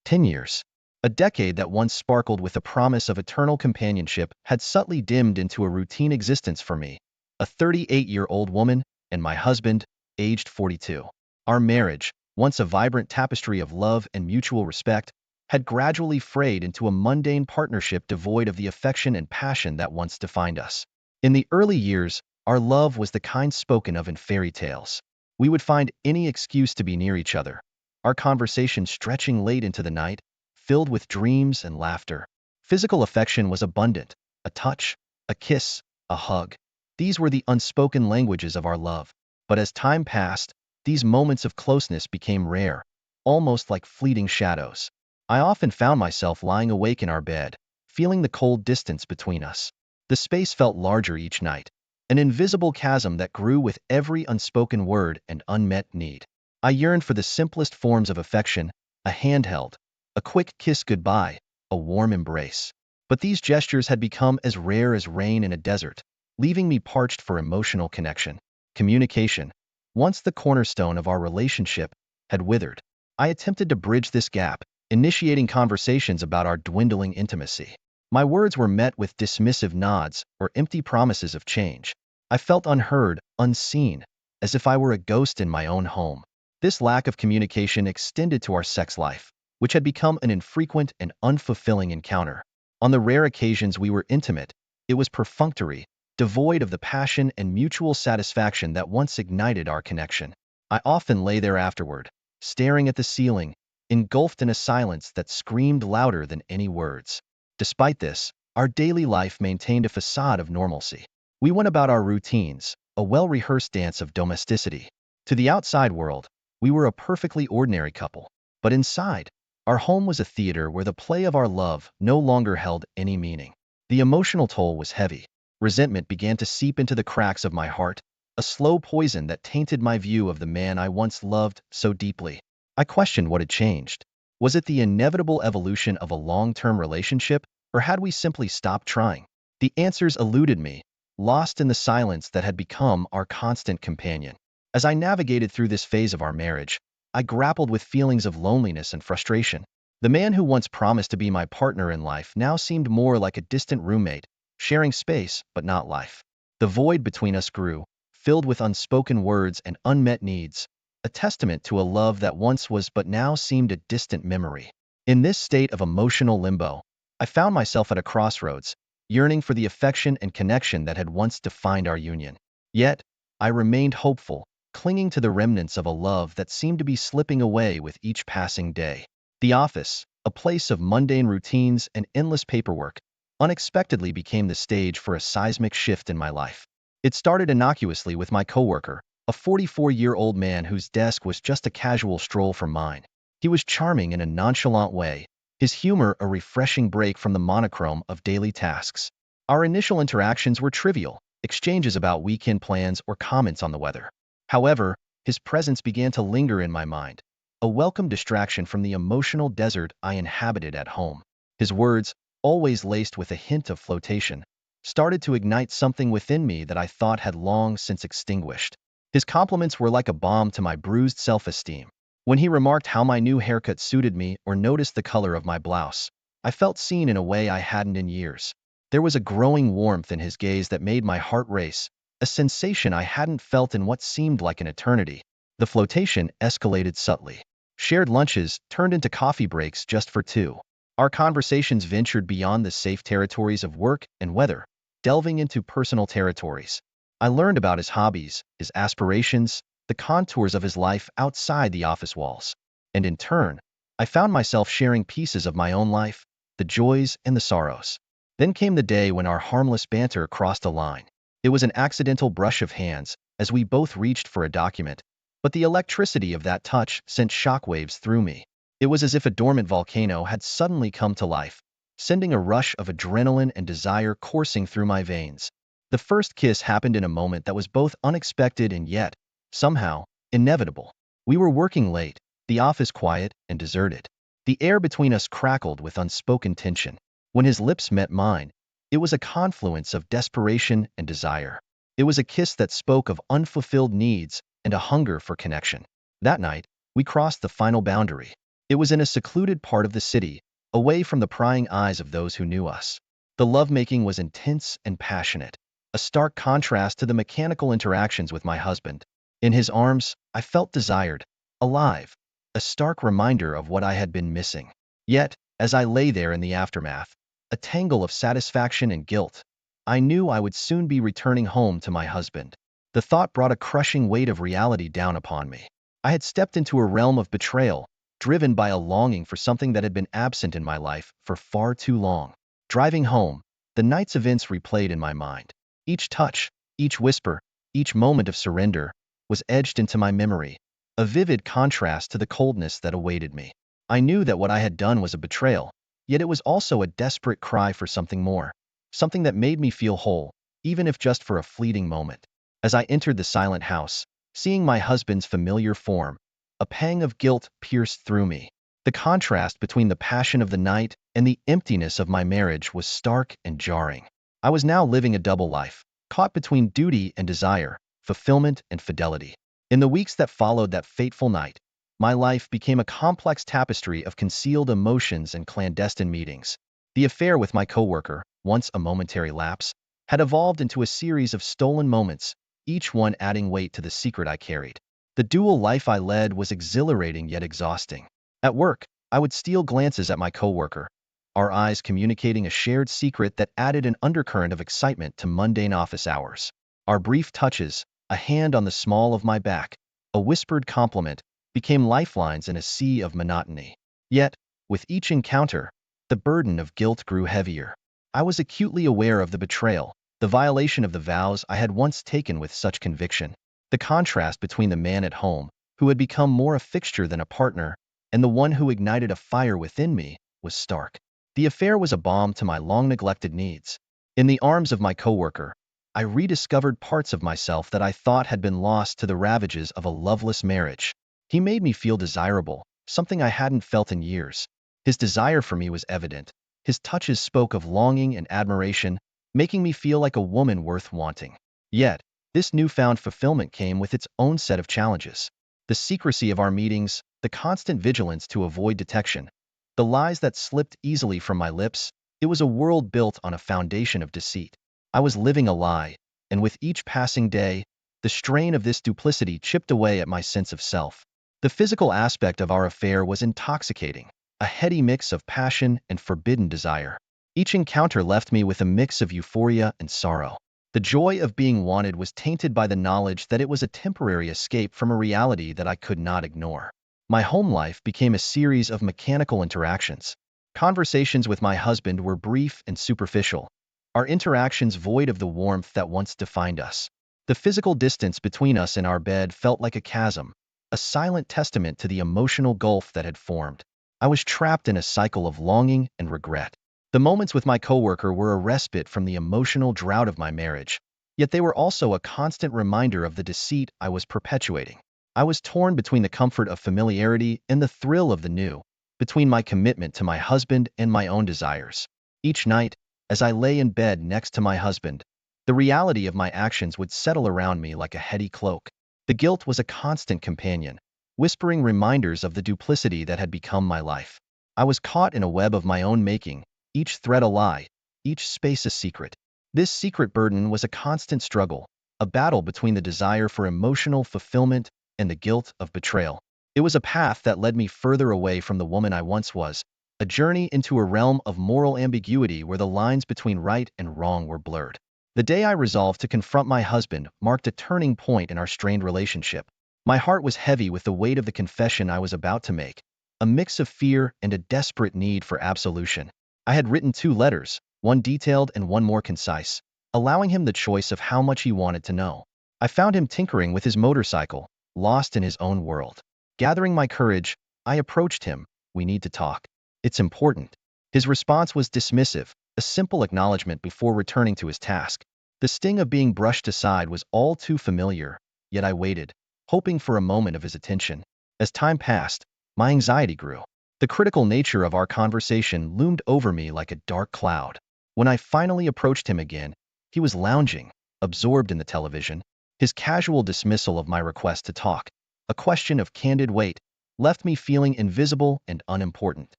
10 years. A decade that once sparkled with the promise of eternal companionship had subtly dimmed into a routine existence for me, a 38-year-old woman, and my husband, aged 42. Our marriage, once a vibrant tapestry of love and mutual respect, had gradually frayed into a mundane partnership devoid of the affection and passion that once defined us. In the early years, our love was the kind spoken of in fairy tales. We would find any excuse to be near each other, our conversations stretching late into the night, filled with dreams and laughter. Physical affection was abundant, a touch, a kiss, a hug. These were the unspoken languages of our love. But as time passed, these moments of closeness became rare, almost like fleeting shadows. I often found myself lying awake in our bed, feeling the cold distance between us. The space felt larger each night, an invisible chasm that grew with every unspoken word and unmet need. I yearned for the simplest forms of affection, a handheld, a quick kiss goodbye, a warm embrace. But these gestures had become as rare as rain in a desert, leaving me parched for emotional connection. Communication, once the cornerstone of our relationship, had withered. I attempted to bridge this gap, initiating conversations about our dwindling intimacy. My words were met with dismissive nods or empty promises of change. I felt unheard, unseen, as if I were a ghost in my own home. This lack of communication extended to our sex life, which had become an infrequent and unfulfilling encounter. On the rare occasions we were intimate, it was perfunctory, devoid of the passion and mutual satisfaction that once ignited our connection. I often lay there afterward, staring at the ceiling, engulfed in a silence that screamed louder than any words. Despite this, our daily life maintained a facade of normalcy. We went about our routines, a well-rehearsed dance of domesticity. To the outside world, we were a perfectly ordinary couple. But inside, our home was a theater where the play of our love no longer held any meaning. The emotional toll was heavy. Resentment began to seep into the cracks of my heart, a slow poison that tainted my view of the man I once loved so deeply. I questioned what had changed. Was it the inevitable evolution of a long-term relationship, or had we simply stopped trying? The answers eluded me, lost in the silence that had become our constant companion. As I navigated through this phase of our marriage, I grappled with feelings of loneliness and frustration. The man who once promised to be my partner in life now seemed more like a distant roommate, sharing space but not life. The void between us grew, filled with unspoken words and unmet needs, a testament to a love that once was but now seemed a distant memory. In this state of emotional limbo, I found myself at a crossroads, yearning for the affection and connection that had once defined our union. Yet, I remained hopeful, clinging to the remnants of a love that seemed to be slipping away with each passing day. The office, a place of mundane routines and endless paperwork, unexpectedly became the stage for a seismic shift in my life. It started innocuously with my coworker, a 44-year-old man whose desk was just a casual stroll from mine. He was charming in a nonchalant way, his humor a refreshing break from the monochrome of daily tasks. Our initial interactions were trivial, exchanges about weekend plans or comments on the weather. However, his presence began to linger in my mind, a welcome distraction from the emotional desert I inhabited at home. His words, always laced with a hint of flirtation, started to ignite something within me that I thought had long since extinguished. His compliments were like a balm to my bruised self-esteem. When he remarked how my new haircut suited me or noticed the color of my blouse, I felt seen in a way I hadn't in years. There was a growing warmth in his gaze that made my heart race, a sensation I hadn't felt in what seemed like an eternity. The flirtation escalated subtly. Shared lunches turned into coffee breaks just for two. Our conversations ventured beyond the safe territories of work and weather, delving into personal territories. I learned about his hobbies, his aspirations, the contours of his life outside the office walls. And in turn, I found myself sharing pieces of my own life, the joys and the sorrows. Then came the day when our harmless banter crossed a line. It was an accidental brush of hands, as we both reached for a document, but the electricity of that touch sent shockwaves through me. It was as if a dormant volcano had suddenly come to life, sending a rush of adrenaline and desire coursing through my veins. The first kiss happened in a moment that was both unexpected and yet, somehow, inevitable. We were working late, the office quiet and deserted. The air between us crackled with unspoken tension. When his lips met mine, it was a confluence of desperation and desire. It was a kiss that spoke of unfulfilled needs and a hunger for connection. That night, we crossed the final boundary. It was in a secluded part of the city, away from the prying eyes of those who knew us. The lovemaking was intense and passionate, a stark contrast to the mechanical interactions with my husband. In his arms, I felt desired, alive, a stark reminder of what I had been missing. Yet, as I lay there in the aftermath, a tangle of satisfaction and guilt, I knew I would soon be returning home to my husband. The thought brought a crushing weight of reality down upon me. I had stepped into a realm of betrayal, driven by a longing for something that had been absent in my life for far too long. Driving home, the night's events replayed in my mind. Each touch, each whisper, each moment of surrender was edged into my memory, a vivid contrast to the coldness that awaited me. I knew that what I had done was a betrayal, yet it was also a desperate cry for something more, something that made me feel whole, even if just for a fleeting moment. As I entered the silent house, seeing my husband's familiar form, a pang of guilt pierced through me. The contrast between the passion of the night and the emptiness of my marriage was stark and jarring. I was now living a double life, caught between duty and desire, fulfillment and fidelity. In the weeks that followed that fateful night, my life became a complex tapestry of concealed emotions and clandestine meetings. The affair with my coworker, once a momentary lapse, had evolved into a series of stolen moments, each one adding weight to the secret I carried. The dual life I led was exhilarating yet exhausting. At work, I would steal glances at my coworker, our eyes communicating a shared secret that added an undercurrent of excitement to mundane office hours. Our brief touches, a hand on the small of my back, a whispered compliment, became lifelines in a sea of monotony. Yet, with each encounter, the burden of guilt grew heavier. I was acutely aware of the betrayal, the violation of the vows I had once taken with such conviction. The contrast between the man at home, who had become more a fixture than a partner, and the one who ignited a fire within me, was stark. The affair was a balm to my long-neglected needs. In the arms of my coworker, I rediscovered parts of myself that I thought had been lost to the ravages of a loveless marriage. He made me feel desirable, something I hadn't felt in years. His desire for me was evident. His touches spoke of longing and admiration, making me feel like a woman worth wanting. Yet, this newfound fulfillment came with its own set of challenges. The secrecy of our meetings, the constant vigilance to avoid detection, the lies that slipped easily from my lips, it was a world built on a foundation of deceit. I was living a lie, and with each passing day, the strain of this duplicity chipped away at my sense of self. The physical aspect of our affair was intoxicating, a heady mix of passion and forbidden desire. Each encounter left me with a mix of euphoria and sorrow. The joy of being wanted was tainted by the knowledge that it was a temporary escape from a reality that I could not ignore. My home life became a series of mechanical interactions. Conversations with my husband were brief and superficial, our interactions void of the warmth that once defined us. The physical distance between us in our bed felt like a chasm, a silent testament to the emotional gulf that had formed. I was trapped in a cycle of longing and regret. The moments with my coworker were a respite from the emotional drought of my marriage, yet they were also a constant reminder of the deceit I was perpetuating. I was torn between the comfort of familiarity and the thrill of the new, between my commitment to my husband and my own desires. Each night, as I lay in bed next to my husband, the reality of my actions would settle around me like a heady cloak. The guilt was a constant companion, whispering reminders of the duplicity that had become my life. I was caught in a web of my own making, each thread a lie, each space a secret. This secret burden was a constant struggle, a battle between the desire for emotional fulfillment and the guilt of betrayal. It was a path that led me further away from the woman I once was, a journey into a realm of moral ambiguity where the lines between right and wrong were blurred. The day I resolved to confront my husband marked a turning point in our strained relationship. My heart was heavy with the weight of the confession I was about to make, a mix of fear and a desperate need for absolution. I had written 2 letters, one detailed and one more concise, allowing him the choice of how much he wanted to know. I found him tinkering with his motorcycle, lost in his own world. Gathering my courage, I approached him. "We need to talk. It's important." His response was dismissive, a simple acknowledgement before returning to his task. The sting of being brushed aside was all too familiar, yet I waited, hoping for a moment of his attention. As time passed, my anxiety grew. The critical nature of our conversation loomed over me like a dark cloud. When I finally approached him again, he was lounging, absorbed in the television. His casual dismissal of my request to talk, a question of candid weight, left me feeling invisible and unimportant.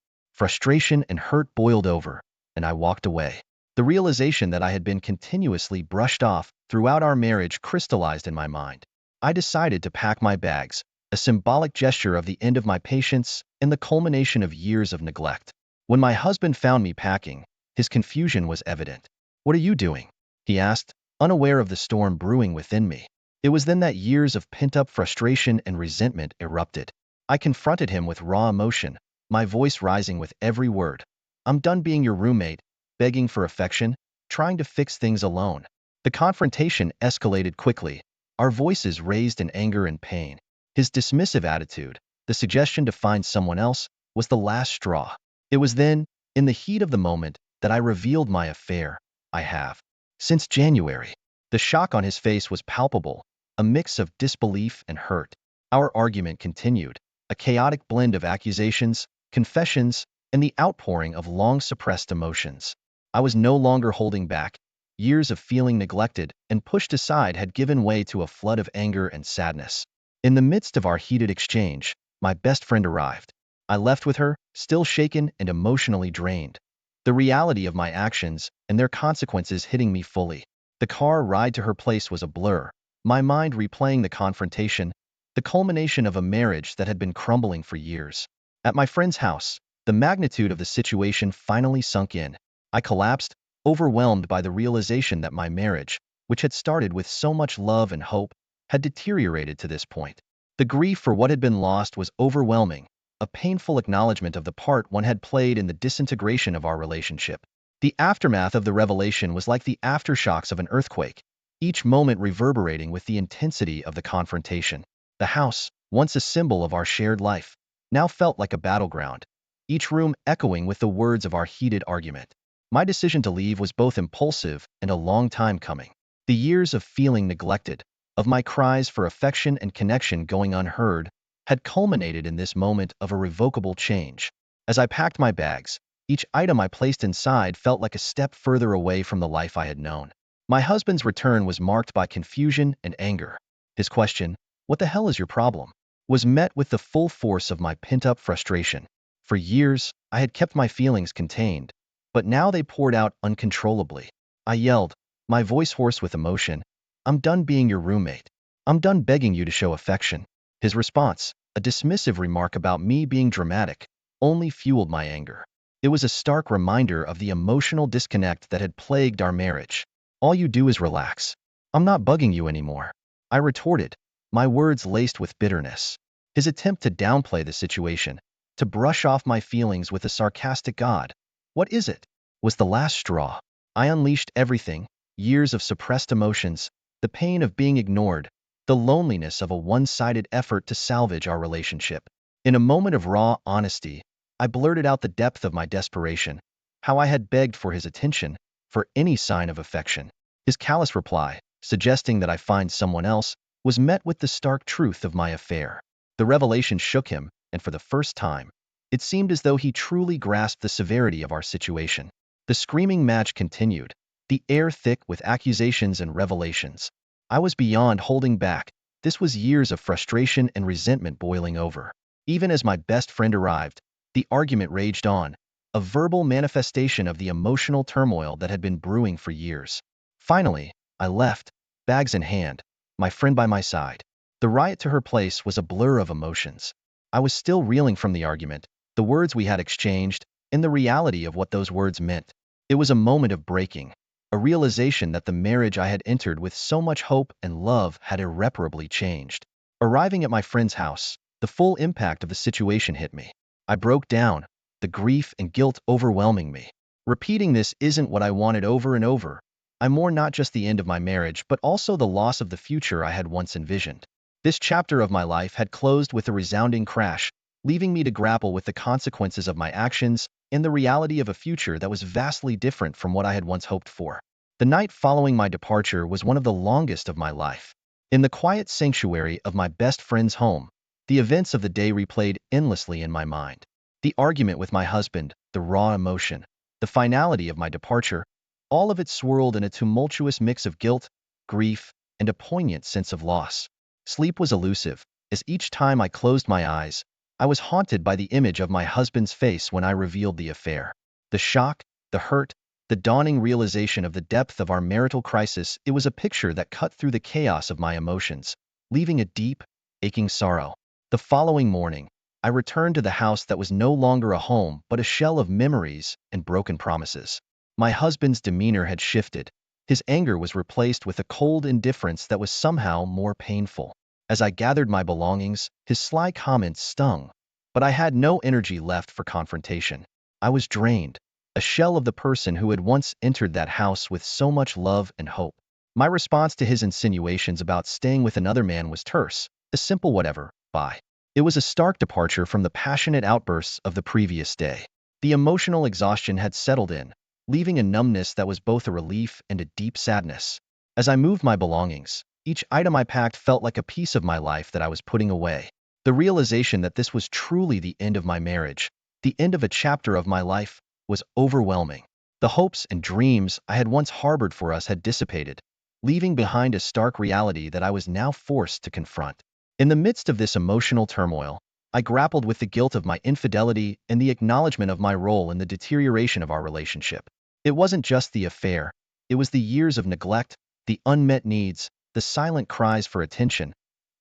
Frustration and hurt boiled over, and I walked away. The realization that I had been continuously brushed off throughout our marriage crystallized in my mind. I decided to pack my bags, a symbolic gesture of the end of my patience and the culmination of years of neglect. When my husband found me packing, his confusion was evident. "What are you doing?" he asked, unaware of the storm brewing within me. It was then that years of pent-up frustration and resentment erupted. I confronted him with raw emotion, my voice rising with every word. "I'm done being your roommate, begging for affection, trying to fix things alone." The confrontation escalated quickly, our voices raised in anger and pain. His dismissive attitude, the suggestion to find someone else, was the last straw. It was then, in the heat of the moment, that I revealed my affair. "I have. Since January." The shock on his face was palpable, a mix of disbelief and hurt. Our argument continued, a chaotic blend of accusations, confessions, and the outpouring of long-suppressed emotions. I was no longer holding back. Years of feeling neglected and pushed aside had given way to a flood of anger and sadness. In the midst of our heated exchange, my best friend arrived. I left with her, still shaken and emotionally drained, the reality of my actions and their consequences hitting me fully. The car ride to her place was a blur, my mind replaying the confrontation, the culmination of a marriage that had been crumbling for years. At my friend's house, the magnitude of the situation finally sunk in. I collapsed, overwhelmed by the realization that my marriage, which had started with so much love and hope, had deteriorated to this point. The grief for what had been lost was overwhelming, a painful acknowledgement of the part one had played in the disintegration of our relationship. The aftermath of the revelation was like the aftershocks of an earthquake, each moment reverberating with the intensity of the confrontation. The house, once a symbol of our shared life, now felt like a battleground, each room echoing with the words of our heated argument. My decision to leave was both impulsive and a long time coming. The years of feeling neglected, of my cries for affection and connection going unheard, had culminated in this moment of irrevocable change. As I packed my bags, each item I placed inside felt like a step further away from the life I had known. My husband's return was marked by confusion and anger. His question, "What the hell is your problem?" was met with the full force of my pent-up frustration. For years, I had kept my feelings contained, but now they poured out uncontrollably. I yelled, my voice hoarse with emotion, "I'm done being your roommate. I'm done begging you to show affection." His response, a dismissive remark about me being dramatic, only fueled my anger. It was a stark reminder of the emotional disconnect that had plagued our marriage. "All you do is relax. I'm not bugging you anymore," I retorted, my words laced with bitterness. His attempt to downplay the situation, to brush off my feelings with a sarcastic "God, what is it?" was the last straw. I unleashed everything, years of suppressed emotions, the pain of being ignored, the loneliness of a one-sided effort to salvage our relationship. In a moment of raw honesty, I blurted out the depth of my desperation, how I had begged for his attention, for any sign of affection. His callous reply, suggesting that I find someone else, was met with the stark truth of my affair. The revelation shook him, and for the first time, it seemed as though he truly grasped the severity of our situation. The screaming match continued, the air thick with accusations and revelations. I was beyond holding back. This was years of frustration and resentment boiling over. Even as my best friend arrived, the argument raged on, a verbal manifestation of the emotional turmoil that had been brewing for years. Finally, I left, bags in hand, my friend by my side. The ride to her place was a blur of emotions. I was still reeling from the argument, the words we had exchanged, and the reality of what those words meant. It was a moment of breaking, a realization that the marriage I had entered with so much hope and love had irreparably changed. Arriving at my friend's house, the full impact of the situation hit me. I broke down, the grief and guilt overwhelming me. Repeating this isn't what I wanted over and over. I mourned not just the end of my marriage, but also the loss of the future I had once envisioned. This chapter of my life had closed with a resounding crash, leaving me to grapple with the consequences of my actions and the reality of a future that was vastly different from what I had once hoped for. The night following my departure was one of the longest of my life. In the quiet sanctuary of my best friend's home, the events of the day replayed endlessly in my mind. The argument with my husband, the raw emotion, the finality of my departure, all of it swirled in a tumultuous mix of guilt, grief, and a poignant sense of loss. Sleep was elusive, as each time I closed my eyes, I was haunted by the image of my husband's face when I revealed the affair. The shock, the hurt, the dawning realization of the depth of our marital crisis, it was a picture that cut through the chaos of my emotions, leaving a deep, aching sorrow. The following morning, I returned to the house that was no longer a home but a shell of memories and broken promises. My husband's demeanor had shifted. His anger was replaced with a cold indifference that was somehow more painful. As I gathered my belongings, his sly comments stung, but I had no energy left for confrontation. I was drained, a shell of the person who had once entered that house with so much love and hope. My response to his insinuations about staying with another man was terse, a simple whatever, bye. It was a stark departure from the passionate outbursts of the previous day. The emotional exhaustion had settled in, leaving a numbness that was both a relief and a deep sadness. As I moved my belongings, each item I packed felt like a piece of my life that I was putting away. The realization that this was truly the end of my marriage, the end of a chapter of my life, was overwhelming. The hopes and dreams I had once harbored for us had dissipated, leaving behind a stark reality that I was now forced to confront. In the midst of this emotional turmoil, I grappled with the guilt of my infidelity and the acknowledgement of my role in the deterioration of our relationship. It wasn't just the affair, it was the years of neglect, the unmet needs, the silent cries for attention.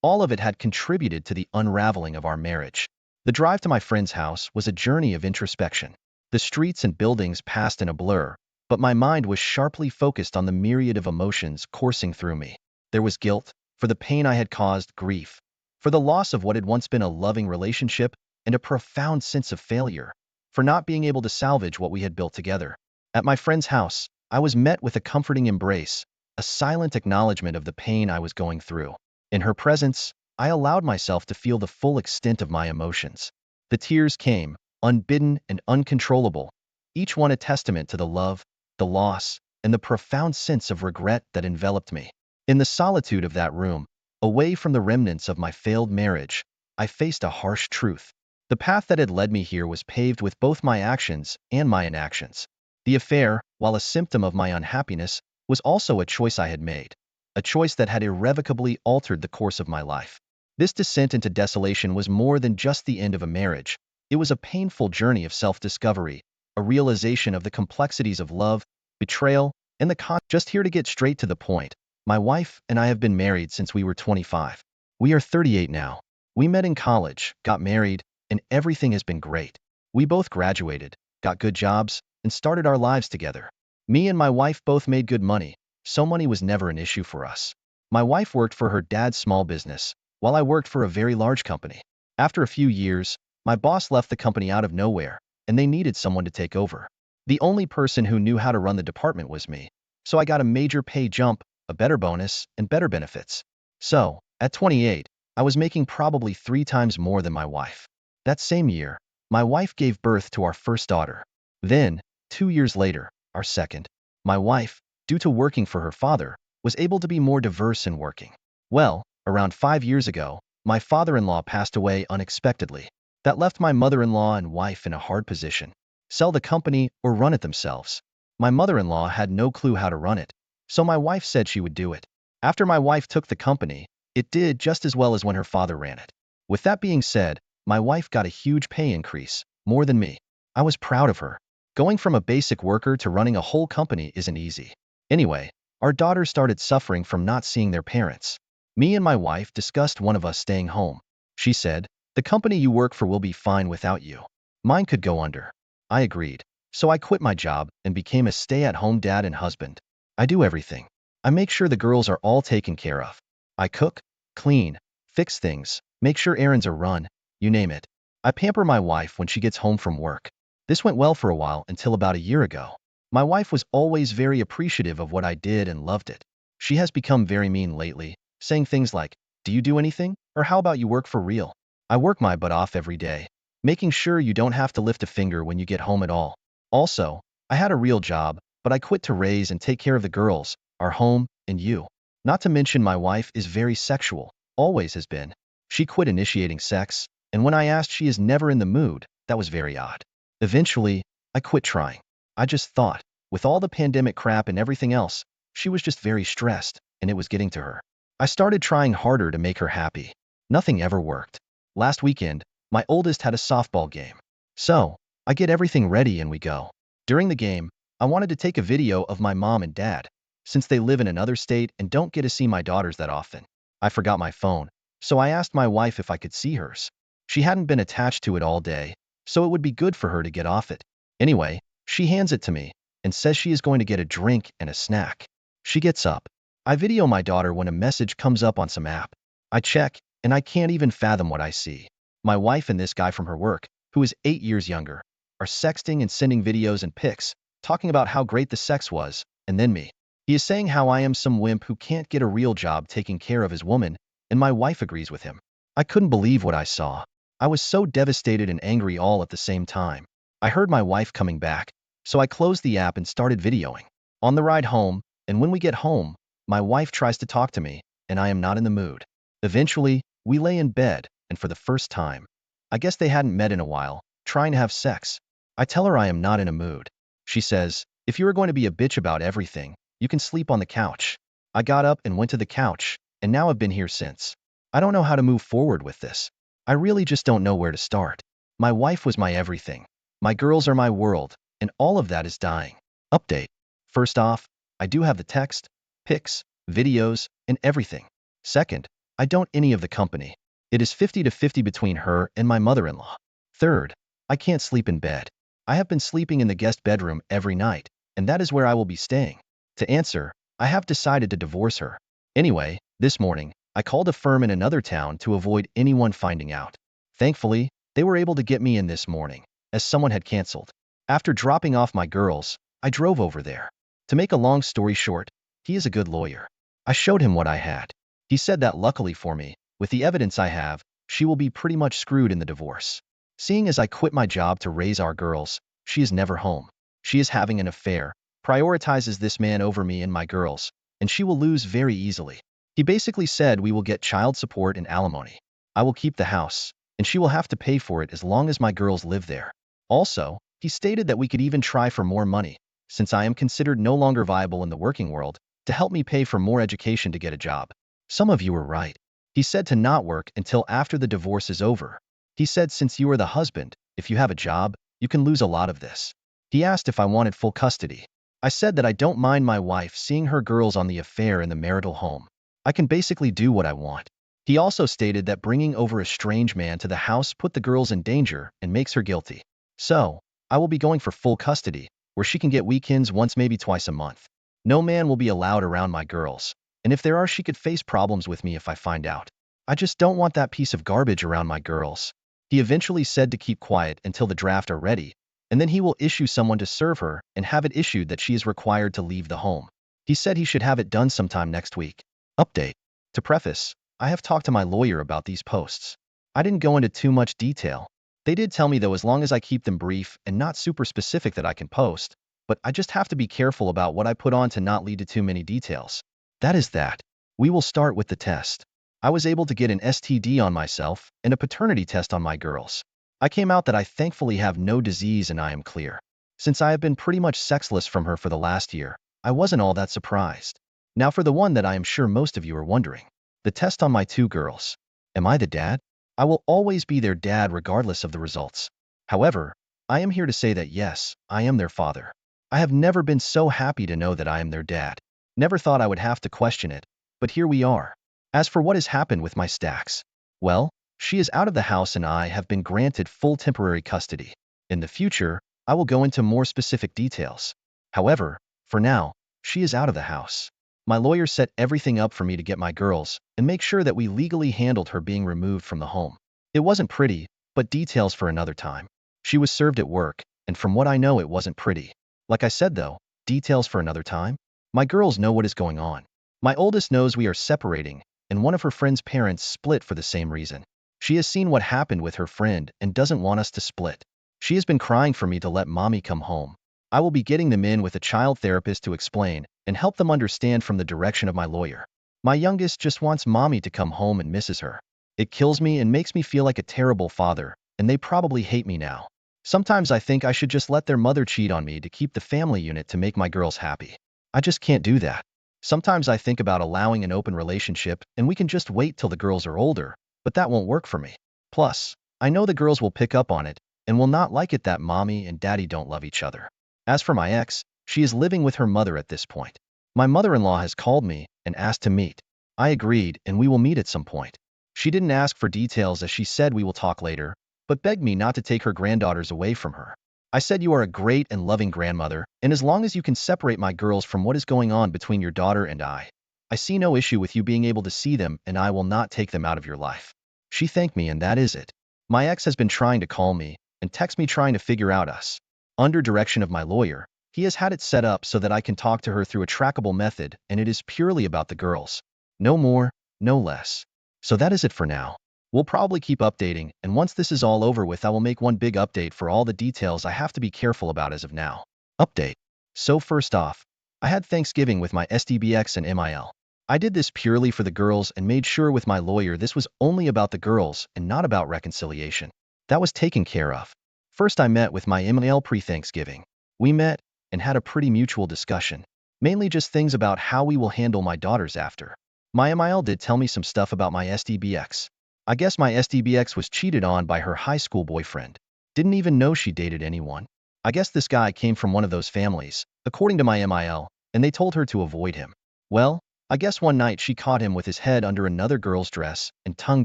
All of it had contributed to the unraveling of our marriage. The drive to my friend's house was a journey of introspection. The streets and buildings passed in a blur, but my mind was sharply focused on the myriad of emotions coursing through me. There was guilt, for the pain I had caused, grief, for the loss of what had once been a loving relationship, and a profound sense of failure, for not being able to salvage what we had built together. At my friend's house, I was met with a comforting embrace, a silent acknowledgement of the pain I was going through. In her presence, I allowed myself to feel the full extent of my emotions. The tears came, unbidden and uncontrollable, each one a testament to the love, the loss, and the profound sense of regret that enveloped me. In the solitude of that room, away from the remnants of my failed marriage, I faced a harsh truth. The path that had led me here was paved with both my actions and my inactions. The affair, while a symptom of my unhappiness, was also a choice I had made, a choice that had irrevocably altered the course of my life. This descent into desolation was more than just the end of a marriage. It was a painful journey of self-discovery, a realization of the complexities of love, betrayal, and just here to get straight to the point. My wife and I have been married since we were 25. We are 38 now. We met in college, got married, and everything has been great. We both graduated, got good jobs, and started our lives together. Me and my wife both made good money, so money was never an issue for us. My wife worked for her dad's small business, while I worked for a very large company. After a few years, my boss left the company out of nowhere, and they needed someone to take over. The only person who knew how to run the department was me, so I got a major pay jump, a better bonus, and better benefits. So, at 28, I was making probably 3 times more than my wife. That same year, my wife gave birth to our first daughter. Then, 2 years later, our second. My wife, due to working for her father, was able to be more diverse in working. Well, around 5 years ago, my father-in-law passed away unexpectedly. That left my mother-in-law and wife in a hard position. Sell the company or run it themselves. My mother-in-law had no clue how to run it, so my wife said she would do it. After my wife took the company, it did just as well as when her father ran it. With that being said, my wife got a huge pay increase, more than me. I was proud of her. Going from a basic worker to running a whole company isn't easy. Anyway, our daughters started suffering from not seeing their parents. Me and my wife discussed one of us staying home. She said, "The company you work for will be fine without you. Mine could go under." I agreed. So I quit my job and became a stay-at-home dad and husband. I do everything. I make sure the girls are all taken care of. I cook, clean, fix things, make sure errands are run, you name it. I pamper my wife when she gets home from work. This went well for a while until about a year ago. My wife was always very appreciative of what I did and loved it. She has become very mean lately, saying things like, "Do you do anything? Or how about you work for real?" I work my butt off every day, making sure you don't have to lift a finger when you get home at all. Also, I had a real job, but I quit to raise and take care of the girls, our home, and you. Not to mention my wife is very sexual, always has been. She quit initiating sex, and when I asked she is never in the mood, that was very odd. Eventually, I quit trying. I just thought, with all the pandemic crap and everything else, she was just very stressed, and it was getting to her. I started trying harder to make her happy. Nothing ever worked. Last weekend, My oldest had a softball game. So, I get everything ready and we go. During the game, I wanted to take a video of my mom and dad, since they live in another state and don't get to see my daughters that often. I forgot my phone, so I asked my wife if I could see hers. She hadn't been attached to it all day, so it would be good for her to get off it. Anyway, she hands it to me and says she is going to get a drink and a snack. She gets up. I video my daughter when a message comes up on some app. I check, and I can't even fathom what I see. My wife and this guy from her work, who is 8 years younger, are sexting and sending videos and pics, talking about how great the sex was, and then me. He is saying how I am some wimp who can't get a real job taking care of his woman, and my wife agrees with him. I couldn't believe what I saw. I was so devastated and angry all at the same time. I heard my wife coming back, so I closed the app and started videoing. On the ride home, and when we get home, my wife tries to talk to me, and I am not in the mood. Eventually, we lay in bed, and for the first time, I guess they hadn't met in a while, trying to have sex. I tell her I am not in a mood. She says, if you are going to be a bitch about everything, you can sleep on the couch. I got up and went to the couch, and now I've been here since. I don't know how to move forward with this. I really just don't know where to start. My wife was my everything. My girls are my world, and all of that is dying. Update. First off, I do have the text, pics, videos, and everything. Second, I don't any of the company. It is 50 to 50 between her and my mother-in-law. Third, I can't sleep in bed. I have been sleeping in the guest bedroom every night, and that is where I will be staying. To answer, I have decided to divorce her. Anyway, this morning, I called a firm in another town to avoid anyone finding out. Thankfully, they were able to get me in this morning, as someone had canceled. After dropping off my girls, I drove over there. To make a long story short, he is a good lawyer. I showed him what I had. He said that luckily for me, with the evidence I have, she will be pretty much screwed in the divorce. Seeing as I quit my job to raise our girls, she is never home. She is having an affair, prioritizes this man over me and my girls, and she will lose very easily. He basically said we will get child support and alimony. I will keep the house, and she will have to pay for it as long as my girls live there. Also, he stated that we could even try for more money, since I am considered no longer viable in the working world, to help me pay for more education to get a job. Some of you were right. He said to not work until after the divorce is over. He said since you are the husband, if you have a job, you can lose a lot of this. He asked if I wanted full custody. I said that I don't mind my wife seeing her girls on the affair in the marital home. I can basically do what I want. He also stated that bringing over a strange man to the house put the girls in danger and makes her guilty. So, I will be going for full custody, where she can get weekends once maybe twice a month. No man will be allowed around my girls, and if there are, she could face problems with me if I find out. I just don't want that piece of garbage around my girls. He eventually said to keep quiet until the draft are ready, and then he will issue someone to serve her and have it issued that she is required to leave the home. He said he should have it done sometime next week. Update. To preface, I have talked to my lawyer about these posts. I didn't go into too much detail. They did tell me though as long as I keep them brief and not super specific that I can post, but I just have to be careful about what I put on to not lead to too many details. That is that. We will start with the test. I was able to get an STD on myself and a paternity test on my girls. I came out that I thankfully have no disease and I am clear. Since I have been pretty much sexless from her for the last year, I wasn't all that surprised. Now for the one that I am sure most of you are wondering. The test on my 2 girls. Am I the dad? I will always be their dad regardless of the results. However, I am here to say that yes, I am their father. I have never been so happy to know that I am their dad. Never thought I would have to question it, but here we are. As for what has happened with my stacks, well, she is out of the house and I have been granted full temporary custody. In the future, I will go into more specific details. However, for now, she is out of the house. My lawyer set everything up for me to get my girls and make sure that we legally handled her being removed from the home. It wasn't pretty, but details for another time. She was served at work, and from what I know it wasn't pretty. Like I said though, details for another time. My girls know what is going on. My oldest knows we are separating, and one of her friend's parents split for the same reason. She has seen what happened with her friend and doesn't want us to split. She has been crying for me to let mommy come home. I will be getting them in with a child therapist to explain and help them understand from the direction of my lawyer. My youngest just wants mommy to come home and misses her. It kills me and makes me feel like a terrible father, and they probably hate me now. Sometimes I think I should just let their mother cheat on me to keep the family unit to make my girls happy. I just can't do that. Sometimes I think about allowing an open relationship and we can just wait till the girls are older, but that won't work for me. Plus, I know the girls will pick up on it and will not like it that mommy and daddy don't love each other. As for my ex, she is living with her mother at this point. My mother-in-law has called me and asked to meet. I agreed, and we will meet at some point. She didn't ask for details as she said we will talk later, but begged me not to take her granddaughters away from her. I said you are a great and loving grandmother, and as long as you can separate my girls from what is going on between your daughter and I see no issue with you being able to see them, and I will not take them out of your life. She thanked me, and that is it. My ex has been trying to call me and text me trying to figure out us. Under direction of my lawyer, he has had it set up so that I can talk to her through a trackable method, and it is purely about the girls. No more, no less. So that is it for now. We'll probably keep updating, and once this is all over with, I will make one big update for all the details I have to be careful about as of now. Update. So first off, I had Thanksgiving with my SDBX and MIL. I did this purely for the girls and made sure with my lawyer this was only about the girls and not about reconciliation. That was taken care of. First I met with my MIL pre-Thanksgiving. We met and had a pretty mutual discussion, mainly just things about how we will handle my daughters after. My MIL did tell me some stuff about my SDBX. I guess my SDBX was cheated on by her high school boyfriend. Didn't even know she dated anyone. I guess this guy came from one of those families, according to my MIL, and they told her to avoid him. Well, I guess one night she caught him with his head under another girl's dress and tongue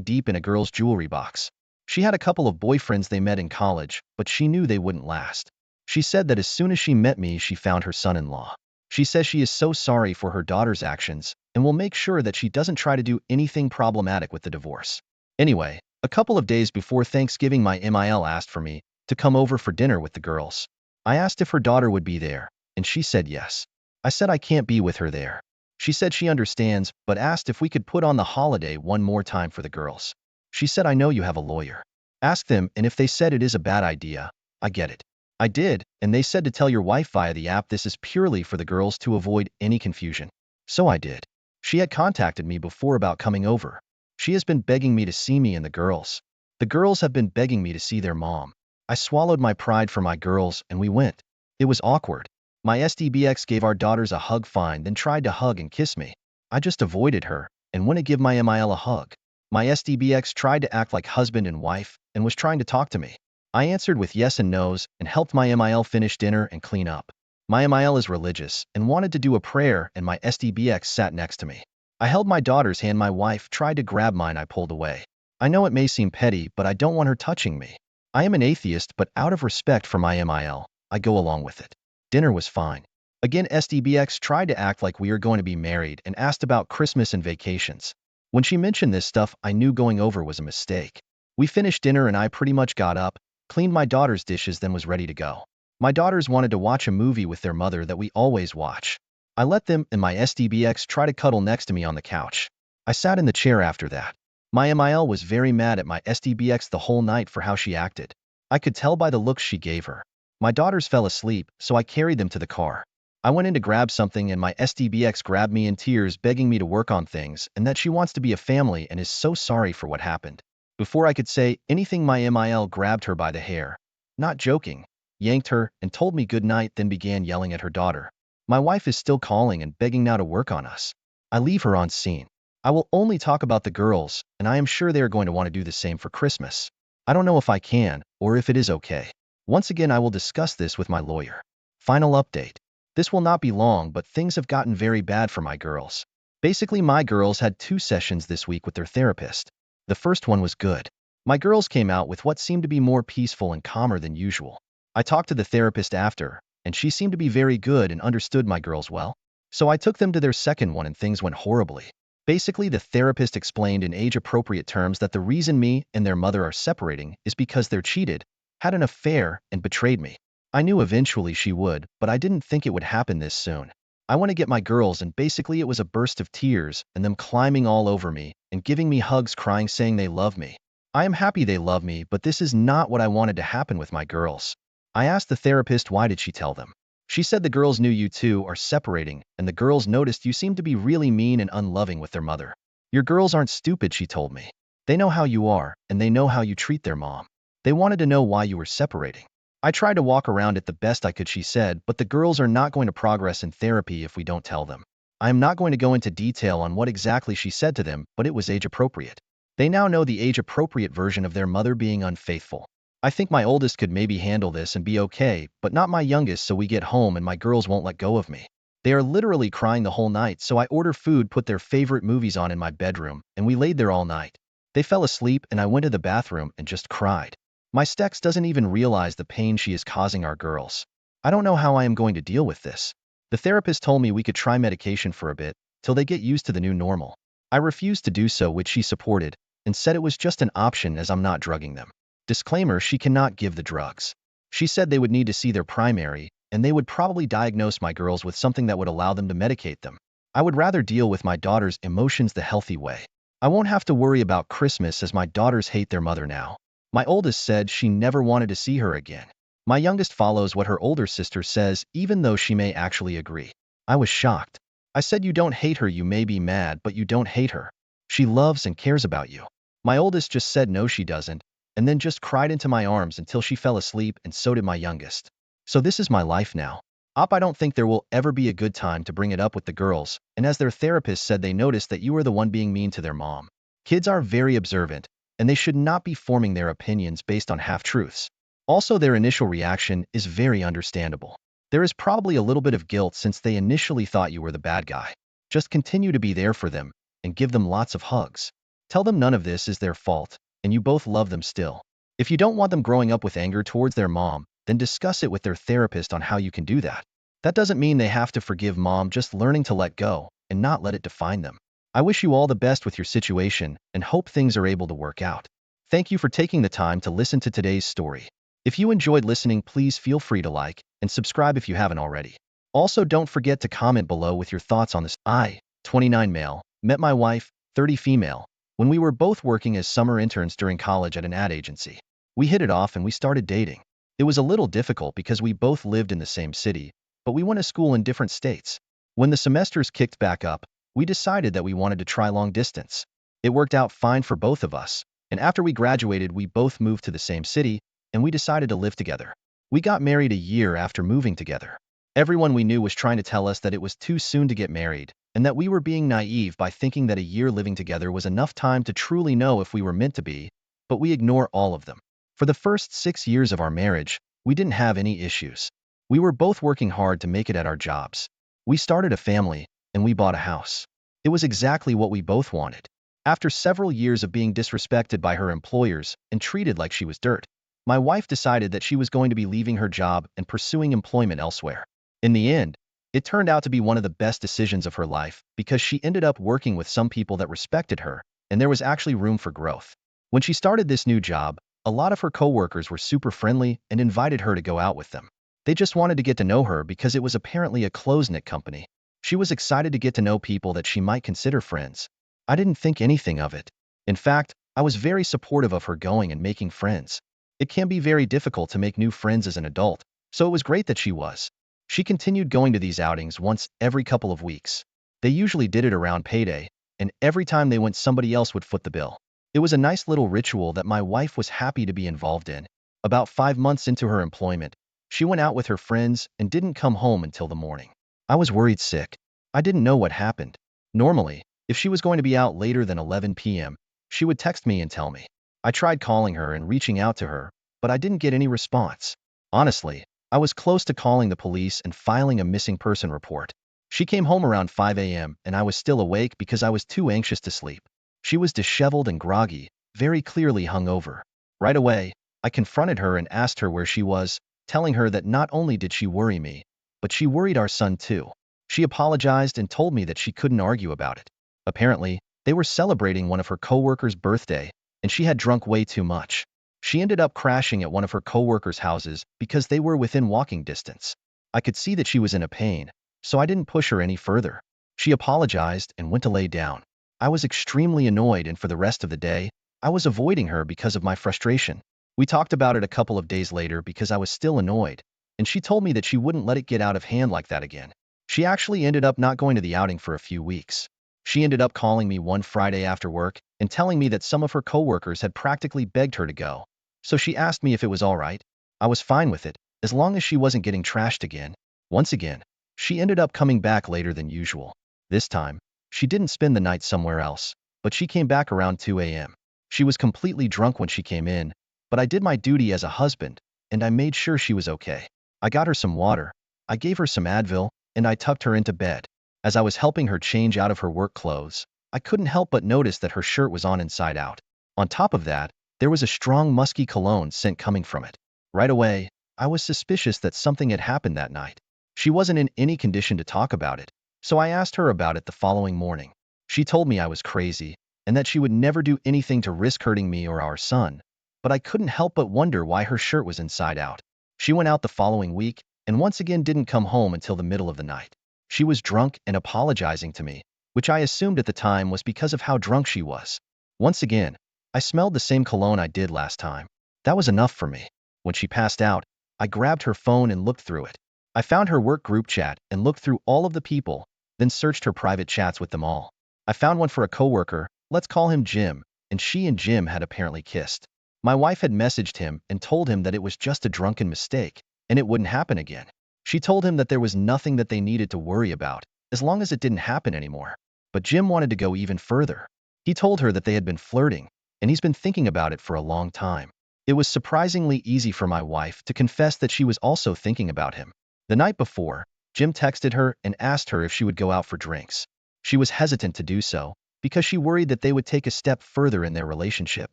deep in a girl's jewelry box. She had a couple of boyfriends they met in college, but she knew they wouldn't last. She said that as soon as she met me, she found her son-in-law. She says she is so sorry for her daughter's actions and will make sure that she doesn't try to do anything problematic with the divorce. Anyway, a couple of days before Thanksgiving, my MIL asked for me to come over for dinner with the girls. I asked if her daughter would be there, and she said yes. I said I can't be with her there. She said she understands, but asked if we could put on the holiday one more time for the girls. She said, I know you have a lawyer. Ask them, and if they said it is a bad idea, I get it. I did, and they said to tell your wife via the app this is purely for the girls to avoid any confusion. So I did. She had contacted me before about coming over. She has been begging me to see me and the girls. The girls have been begging me to see their mom. I swallowed my pride for my girls, and we went. It was awkward. My SDBX gave our daughters a hug fine, then tried to hug and kiss me. I just avoided her and went to give my MIL a hug. My SDBX tried to act like husband and wife and was trying to talk to me. I answered with yes and no's and helped my MIL finish dinner and clean up. My MIL is religious and wanted to do a prayer, and my SDBX sat next to me. I held my daughter's hand. My wife tried to grab mine. I pulled away. I know it may seem petty, but I don't want her touching me. I am an atheist, but out of respect for my MIL, I go along with it. Dinner was fine. Again, SDBX tried to act like we are going to be married and asked about Christmas and vacations. When she mentioned this stuff, I knew going over was a mistake. We finished dinner and I pretty much got up, cleaned my daughter's dishes, then was ready to go. My daughters wanted to watch a movie with their mother that we always watch. I let them and my SDBX try to cuddle next to me on the couch. I sat in the chair after that. My MIL was very mad at my SDBX the whole night for how she acted. I could tell by the looks she gave her. My daughters fell asleep, so I carried them to the car. I went in to grab something and my SDBX grabbed me in tears, begging me to work on things and that she wants to be a family and is so sorry for what happened. Before I could say anything, my MIL grabbed her by the hair. Not joking. Yanked her and told me good night, then began yelling at her daughter. My wife is still calling and begging now to work on us. I leave her on scene. I will only talk about the girls, and I am sure they are going to want to do the same for Christmas. I don't know if I can, or if it is okay. Once again, I will discuss this with my lawyer. Final update. This will not be long, but things have gotten very bad for my girls. Basically, my girls had 2 sessions this week with their therapist. The first one was good. My girls came out with what seemed to be more peaceful and calmer than usual. I talked to the therapist after, and she seemed to be very good and understood my girls well. So I took them to their second one and things went horribly. Basically, the therapist explained in age-appropriate terms that the reason me and their mother are separating is because they're cheated, had an affair, and betrayed me. I knew eventually she would, but I didn't think it would happen this soon. I want to get my girls, and basically it was a burst of tears and them climbing all over me and giving me hugs, crying, saying they love me. I am happy they love me, but this is not what I wanted to happen with my girls. I asked the therapist why did she tell them. She said the girls knew you two are separating, and the girls noticed you seem to be really mean and unloving with their mother. Your girls aren't stupid, she told me. They know how you are, and they know how you treat their mom. They wanted to know why you were separating. I tried to walk around it the best I could, she said, but the girls are not going to progress in therapy if we don't tell them. I am not going to go into detail on what exactly she said to them, but it was age appropriate. They now know the age-appropriate version of their mother being unfaithful. I think my oldest could maybe handle this and be okay, but not my youngest, so we get home and my girls won't let go of me. They are literally crying the whole night, so I order food, put their favorite movies on in my bedroom, and we laid there all night. They fell asleep and I went to the bathroom and just cried. My Stex doesn't even realize the pain she is causing our girls. I don't know how I am going to deal with this. The therapist told me we could try medication for a bit, till they get used to the new normal. I refused to do so, which she supported, and said it was just an option as I'm not drugging them. Disclaimer: she cannot give the drugs. She said they would need to see their primary, and they would probably diagnose my girls with something that would allow them to medicate them. I would rather deal with my daughter's emotions the healthy way. I won't have to worry about Christmas as my daughters hate their mother now. My oldest said she never wanted to see her again. My youngest follows what her older sister says, even though she may actually agree. I was shocked. I said, you don't hate her, you may be mad, but you don't hate her. She loves and cares about you. My oldest just said no she doesn't, and then just cried into my arms until she fell asleep, and so did my youngest. So this is my life now. I don't think there will ever be a good time to bring it up with the girls, and as their therapist said, they noticed that you are the one being mean to their mom. Kids are very observant, and they should not be forming their opinions based on half-truths. Also, their initial reaction is very understandable. There is probably a little bit of guilt since they initially thought you were the bad guy. Just continue to be there for them, and give them lots of hugs. Tell them none of this is their fault, and you both love them still. If you don't want them growing up with anger towards their mom, then discuss it with their therapist on how you can do that. That doesn't mean they have to forgive mom, just learning to let go and not let it define them. I wish you all the best with your situation and hope things are able to work out. Thank you for taking the time to listen to today's story. If you enjoyed listening, please feel free to like and subscribe if you haven't already. Also, don't forget to comment below with your thoughts on this. I, 29 male, met my wife, 30 female, when we were both working as summer interns during college at an ad agency. We hit it off and we started dating. It was a little difficult because we both lived in the same city, but we went to school in different states. When the semesters kicked back up, we decided that we wanted to try long distance. It worked out fine for both of us, and after we graduated, we both moved to the same city, and we decided to live together. We got married a year after moving together. Everyone we knew was trying to tell us that it was too soon to get married, and that we were being naive by thinking that a year living together was enough time to truly know if we were meant to be, but we ignore all of them. For the first 6 years of our marriage, we didn't have any issues. We were both working hard to make it at our jobs. We started a family, and we bought a house. It was exactly what we both wanted. After several years of being disrespected by her employers and treated like she was dirt, my wife decided that she was going to be leaving her job and pursuing employment elsewhere. In the end, it turned out to be one of the best decisions of her life because she ended up working with some people that respected her, and there was actually room for growth. When she started this new job, a lot of her coworkers were super friendly and invited her to go out with them. They just wanted to get to know her because it was apparently a close-knit company. She was excited to get to know people that she might consider friends. I didn't think anything of it. In fact, I was very supportive of her going and making friends. It can be very difficult to make new friends as an adult, so it was great that she was. She continued going to these outings once every couple of weeks. They usually did it around payday, and every time they went, somebody else would foot the bill. It was a nice little ritual that my wife was happy to be involved in. About 5 months into her employment, she went out with her friends and didn't come home until the morning. I was worried sick. I didn't know what happened. Normally, if she was going to be out later than 11 p.m., she would text me and tell me. I tried calling her and reaching out to her, but I didn't get any response. Honestly, I was close to calling the police and filing a missing person report. She came home around 5 a.m. and I was still awake because I was too anxious to sleep. She was disheveled and groggy, very clearly hungover. Right away, I confronted her and asked her where she was, telling her that not only did she worry me, but she worried our son too. She apologized and told me that she couldn't argue about it. Apparently, they were celebrating one of her coworkers' birthday, and she had drunk way too much. She ended up crashing at one of her coworkers' houses because they were within walking distance. I could see that she was in a pain, so I didn't push her any further. She apologized and went to lay down. I was extremely annoyed, and for the rest of the day, I was avoiding her because of my frustration. We talked about it a couple of days later because I was still annoyed, and she told me that she wouldn't let it get out of hand like that again. She actually ended up not going to the outing for a few weeks. She ended up calling me one Friday after work and telling me that some of her coworkers had practically begged her to go. So she asked me if it was all right. I was fine with it, as long as she wasn't getting trashed again. Once again, she ended up coming back later than usual. This time, she didn't spend the night somewhere else, but she came back around 2 a.m. She was completely drunk when she came in, but I did my duty as a husband, and I made sure she was okay. I got her some water, I gave her some Advil, and I tucked her into bed. As I was helping her change out of her work clothes, I couldn't help but notice that her shirt was on inside out. On top of that, there was a strong musky cologne scent coming from it. Right away, I was suspicious that something had happened that night. She wasn't in any condition to talk about it, so I asked her about it the following morning. She told me I was crazy, and that she would never do anything to risk hurting me or our son, but I couldn't help but wonder why her shirt was inside out. She went out the following week, and once again didn't come home until the middle of the night. She was drunk and apologizing to me, which I assumed at the time was because of how drunk she was. Once again, I smelled the same cologne I did last time. That was enough for me. When she passed out, I grabbed her phone and looked through it. I found her work group chat and looked through all of the people, then searched her private chats with them all. I found one for a coworker, let's call him Jim, and she and Jim had apparently kissed. My wife had messaged him and told him that it was just a drunken mistake, and it wouldn't happen again. She told him that there was nothing that they needed to worry about, as long as it didn't happen anymore. But Jim wanted to go even further. He told her that they had been flirting, and he's been thinking about it for a long time. It was surprisingly easy for my wife to confess that she was also thinking about him. The night before, Jim texted her and asked her if she would go out for drinks. She was hesitant to do so, because she worried that they would take a step further in their relationship.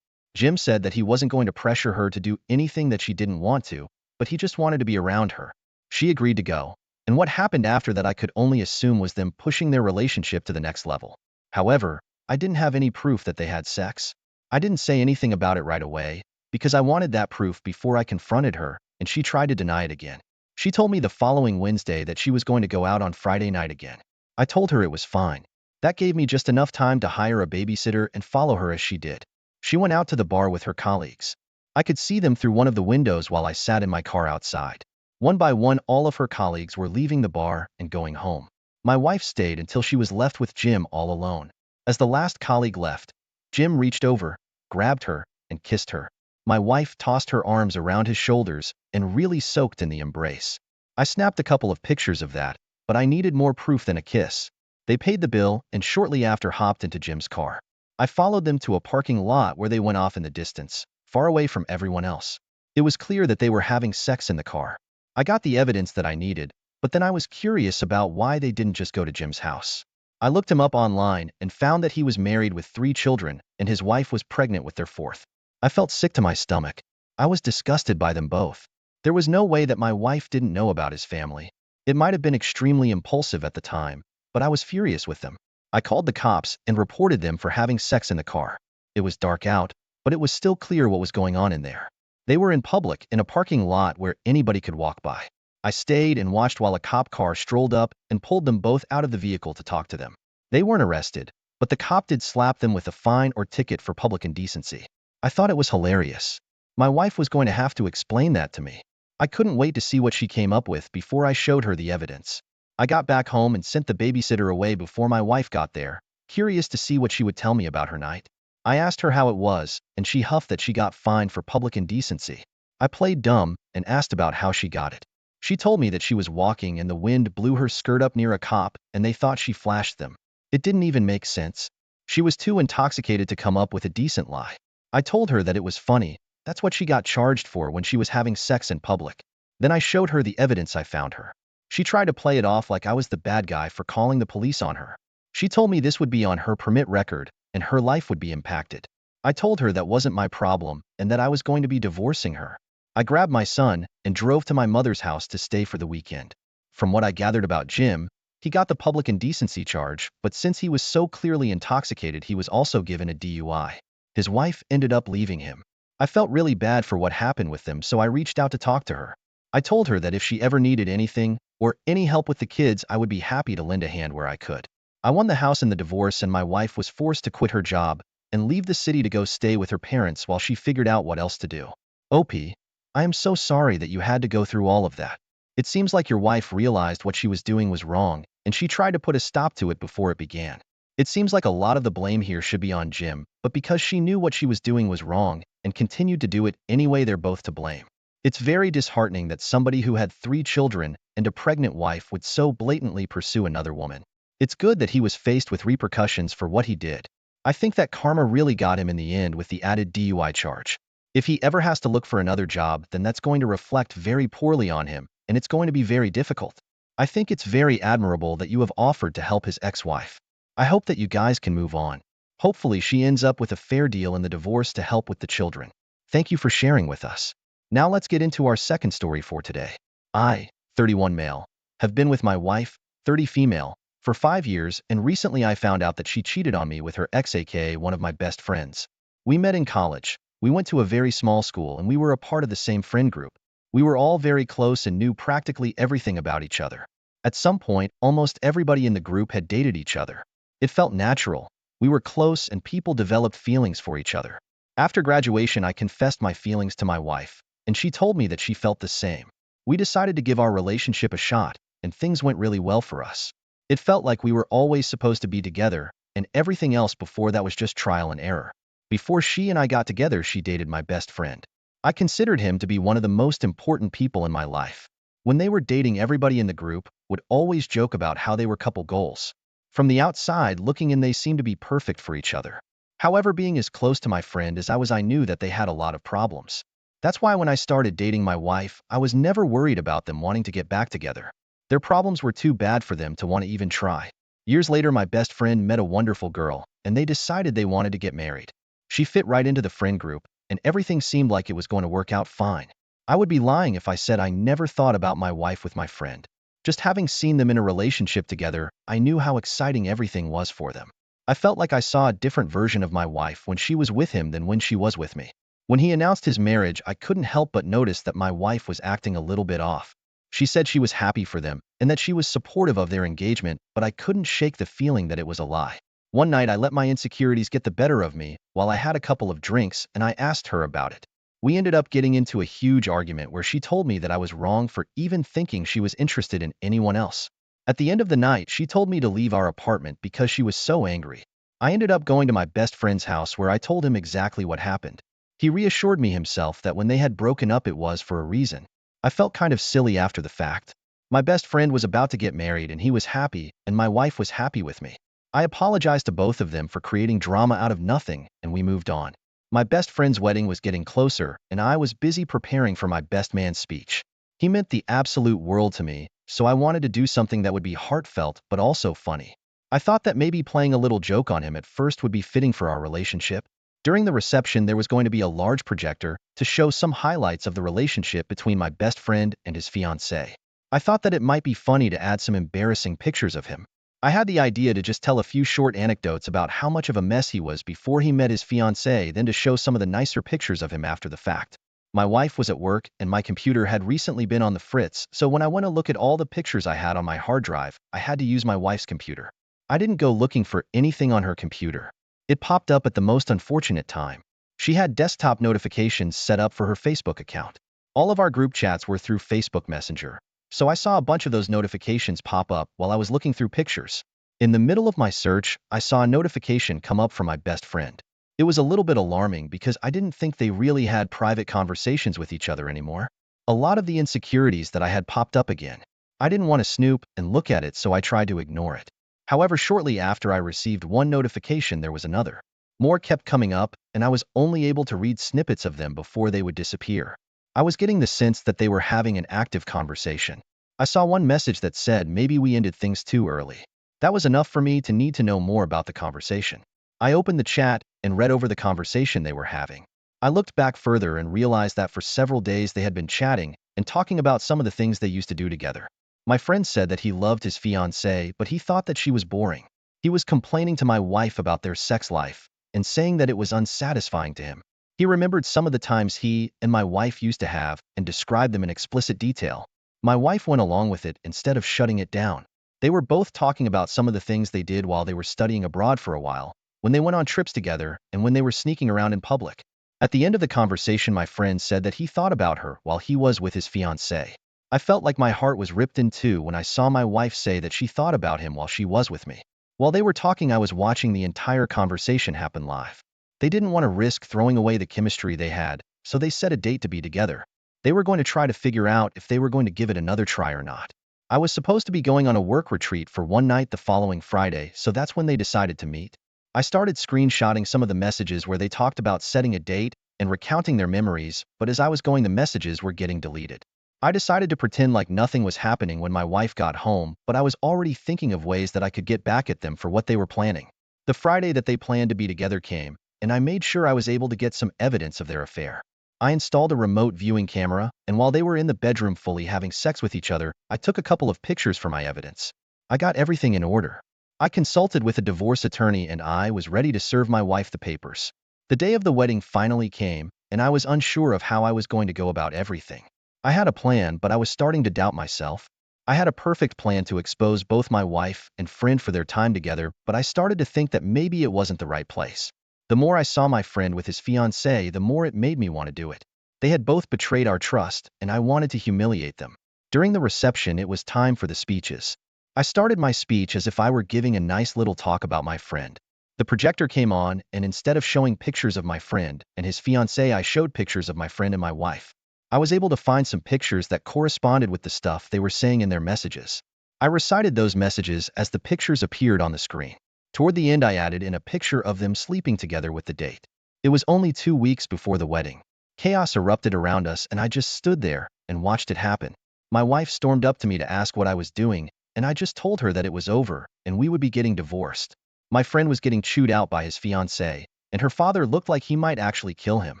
Jim said that he wasn't going to pressure her to do anything that she didn't want to, but he just wanted to be around her. She agreed to go, and what happened after that I could only assume was them pushing their relationship to the next level. However, I didn't have any proof that they had sex. I didn't say anything about it right away, because I wanted that proof before I confronted her, and she tried to deny it again. She told me the following Wednesday that she was going to go out on Friday night again. I told her it was fine. That gave me just enough time to hire a babysitter and follow her as she did. She went out to the bar with her colleagues. I could see them through one of the windows while I sat in my car outside. One by one, all of her colleagues were leaving the bar and going home. My wife stayed until she was left with Jim all alone. As the last colleague left, Jim reached over, grabbed her, and kissed her. My wife tossed her arms around his shoulders and really soaked in the embrace. I snapped a couple of pictures of that, but I needed more proof than a kiss. They paid the bill and shortly after hopped into Jim's car. I followed them to a parking lot where they went off in the distance, far away from everyone else. It was clear that they were having sex in the car. I got the evidence that I needed, but then I was curious about why they didn't just go to Jim's house. I looked him up online and found that he was married with 3 children and his wife was pregnant with their 4th. I felt sick to my stomach. I was disgusted by them both. There was no way that my wife didn't know about his family. It might have been extremely impulsive at the time, but I was furious with them. I called the cops and reported them for having sex in the car. It was dark out, but it was still clear what was going on in there. They were in public in a parking lot where anybody could walk by. I stayed and watched while a cop car strolled up and pulled them both out of the vehicle to talk to them. They weren't arrested, but the cop did slap them with a fine or ticket for public indecency. I thought it was hilarious. My wife was going to have to explain that to me. I couldn't wait to see what she came up with before I showed her the evidence. I got back home and sent the babysitter away before my wife got there, curious to see what she would tell me about her night. I asked her how it was, and she huffed that she got fined for public indecency. I played dumb and asked about how she got it. She told me that she was walking and the wind blew her skirt up near a cop and they thought she flashed them. It didn't even make sense. She was too intoxicated to come up with a decent lie. I told her that it was funny. That's what she got charged for when she was having sex in public. Then I showed her the evidence I found her. She tried to play it off like I was the bad guy for calling the police on her. She told me this would be on her permit record and her life would be impacted. I told her that wasn't my problem and that I was going to be divorcing her. I grabbed my son and drove to my mother's house to stay for the weekend. From what I gathered about Jim, he got the public indecency charge, but since he was so clearly intoxicated, he was also given a DUI. His wife ended up leaving him. I felt really bad for what happened with them, so I reached out to talk to her. I told her that if she ever needed anything or any help with the kids, I would be happy to lend a hand where I could. I won the house in the divorce and my wife was forced to quit her job and leave the city to go stay with her parents while she figured out what else to do. OP, I am so sorry that you had to go through all of that. It seems like your wife realized what she was doing was wrong and she tried to put a stop to it before it began. It seems like a lot of the blame here should be on Jim, but because she knew what she was doing was wrong and continued to do it anyway, they're both to blame. It's very disheartening that somebody who had 3 children and a pregnant wife would so blatantly pursue another woman. It's good that he was faced with repercussions for what he did. I think that karma really got him in the end with the added DUI charge. If he ever has to look for another job, then that's going to reflect very poorly on him, and it's going to be very difficult. I think it's very admirable that you have offered to help his ex-wife. I hope that you guys can move on. Hopefully she ends up with a fair deal in the divorce to help with the children. Thank you for sharing with us. Now let's get into our second story for today. I, 31 male, have been with my wife, 30 female, for 5 years, and recently I found out that she cheated on me with her ex, aka one of my best friends. We met in college. We went to a very small school and we were a part of the same friend group. We were all very close and knew practically everything about each other. At some point, almost everybody in the group had dated each other. It felt natural. We were close and people developed feelings for each other. After graduation, I confessed my feelings to my wife, and she told me that she felt the same. We decided to give our relationship a shot, and things went really well for us. It felt like we were always supposed to be together, and everything else before that was just trial and error. Before she and I got together, she dated my best friend. I considered him to be one of the most important people in my life. When they were dating, everybody in the group would always joke about how they were couple goals. From the outside looking in, they seemed to be perfect for each other. However, being as close to my friend as I knew that they had a lot of problems. That's why when I started dating my wife, I was never worried about them wanting to get back together. Their problems were too bad for them to want to even try. Years later, my best friend met a wonderful girl, and they decided they wanted to get married. She fit right into the friend group, and everything seemed like it was going to work out fine. I would be lying if I said I never thought about my wife with my friend. Just having seen them in a relationship together, I knew how exciting everything was for them. I felt like I saw a different version of my wife when she was with him than when she was with me. When he announced his marriage, I couldn't help but notice that my wife was acting a little bit off. She said she was happy for them and that she was supportive of their engagement, but I couldn't shake the feeling that it was a lie. One night, I let my insecurities get the better of me while I had a couple of drinks, and I asked her about it. We ended up getting into a huge argument where she told me that I was wrong for even thinking she was interested in anyone else. At the end of the night, she told me to leave our apartment because she was so angry. I ended up going to my best friend's house where I told him exactly what happened. He reassured me himself that when they had broken up, it was for a reason. I felt kind of silly after the fact. My best friend was about to get married and he was happy, and my wife was happy with me. I apologized to both of them for creating drama out of nothing, and we moved on. My best friend's wedding was getting closer, and I was busy preparing for my best man's speech. He meant the absolute world to me, so I wanted to do something that would be heartfelt but also funny. I thought that maybe playing a little joke on him at first would be fitting for our relationship. During the reception, there was going to be a large projector to show some highlights of the relationship between my best friend and his fiancée. I thought that it might be funny to add some embarrassing pictures of him. I had the idea to just tell a few short anecdotes about how much of a mess he was before he met his fiancée, then to show some of the nicer pictures of him after the fact. My wife was at work and my computer had recently been on the fritz, so when I went to look at all the pictures I had on my hard drive, I had to use my wife's computer. I didn't go looking for anything on her computer. It popped up at the most unfortunate time. She had desktop notifications set up for her Facebook account. All of our group chats were through Facebook Messenger, so I saw a bunch of those notifications pop up while I was looking through pictures. In the middle of my search, I saw a notification come up from my best friend. It was a little bit alarming because I didn't think they really had private conversations with each other anymore. A lot of the insecurities that I had popped up again. I didn't want to snoop and look at it, so I tried to ignore it. However, shortly after I received one notification, there was another. More kept coming up, and I was only able to read snippets of them before they would disappear. I was getting the sense that they were having an active conversation. I saw one message that said maybe we ended things too early. That was enough for me to need to know more about the conversation. I opened the chat and read over the conversation they were having. I looked back further and realized that for several days they had been chatting and talking about some of the things they used to do together. My friend said that he loved his fiancée, but he thought that she was boring. He was complaining to my wife about their sex life and saying that it was unsatisfying to him. He remembered some of the times he and my wife used to have and described them in explicit detail. My wife went along with it instead of shutting it down. They were both talking about some of the things they did while they were studying abroad for a while, when they went on trips together, and when they were sneaking around in public. At the end of the conversation, my friend said that he thought about her while he was with his fiancée. I felt like my heart was ripped in two when I saw my wife say that she thought about him while she was with me. While they were talking, I was watching the entire conversation happen live. They didn't want to risk throwing away the chemistry they had, so they set a date to be together. They were going to try to figure out if they were going to give it another try or not. I was supposed to be going on a work retreat for one night the following Friday, so that's when they decided to meet. I started screenshotting some of the messages where they talked about setting a date and recounting their memories, but as I was going, the messages were getting deleted. I decided to pretend like nothing was happening when my wife got home, but I was already thinking of ways that I could get back at them for what they were planning. The Friday that they planned to be together came, and I made sure I was able to get some evidence of their affair. I installed a remote viewing camera, and while they were in the bedroom fully having sex with each other, I took a couple of pictures for my evidence. I got everything in order. I consulted with a divorce attorney and I was ready to serve my wife the papers. The day of the wedding finally came, and I was unsure of how I was going to go about everything. I had a plan, but I was starting to doubt myself. I had a perfect plan to expose both my wife and friend for their time together, but I started to think that maybe it wasn't the right place. The more I saw my friend with his fiancée, the more it made me want to do it. They had both betrayed our trust, and I wanted to humiliate them. During the reception, it was time for the speeches. I started my speech as if I were giving a nice little talk about my friend. The projector came on, and instead of showing pictures of my friend and his fiancée, I showed pictures of my friend and my wife. I was able to find some pictures that corresponded with the stuff they were saying in their messages. I recited those messages as the pictures appeared on the screen. Toward the end, I added in a picture of them sleeping together with the date. It was only 2 weeks before the wedding. Chaos erupted around us, and I just stood there and watched it happen. My wife stormed up to me to ask what I was doing, and I just told her that it was over and we would be getting divorced. My friend was getting chewed out by his fiancée, and her father looked like he might actually kill him.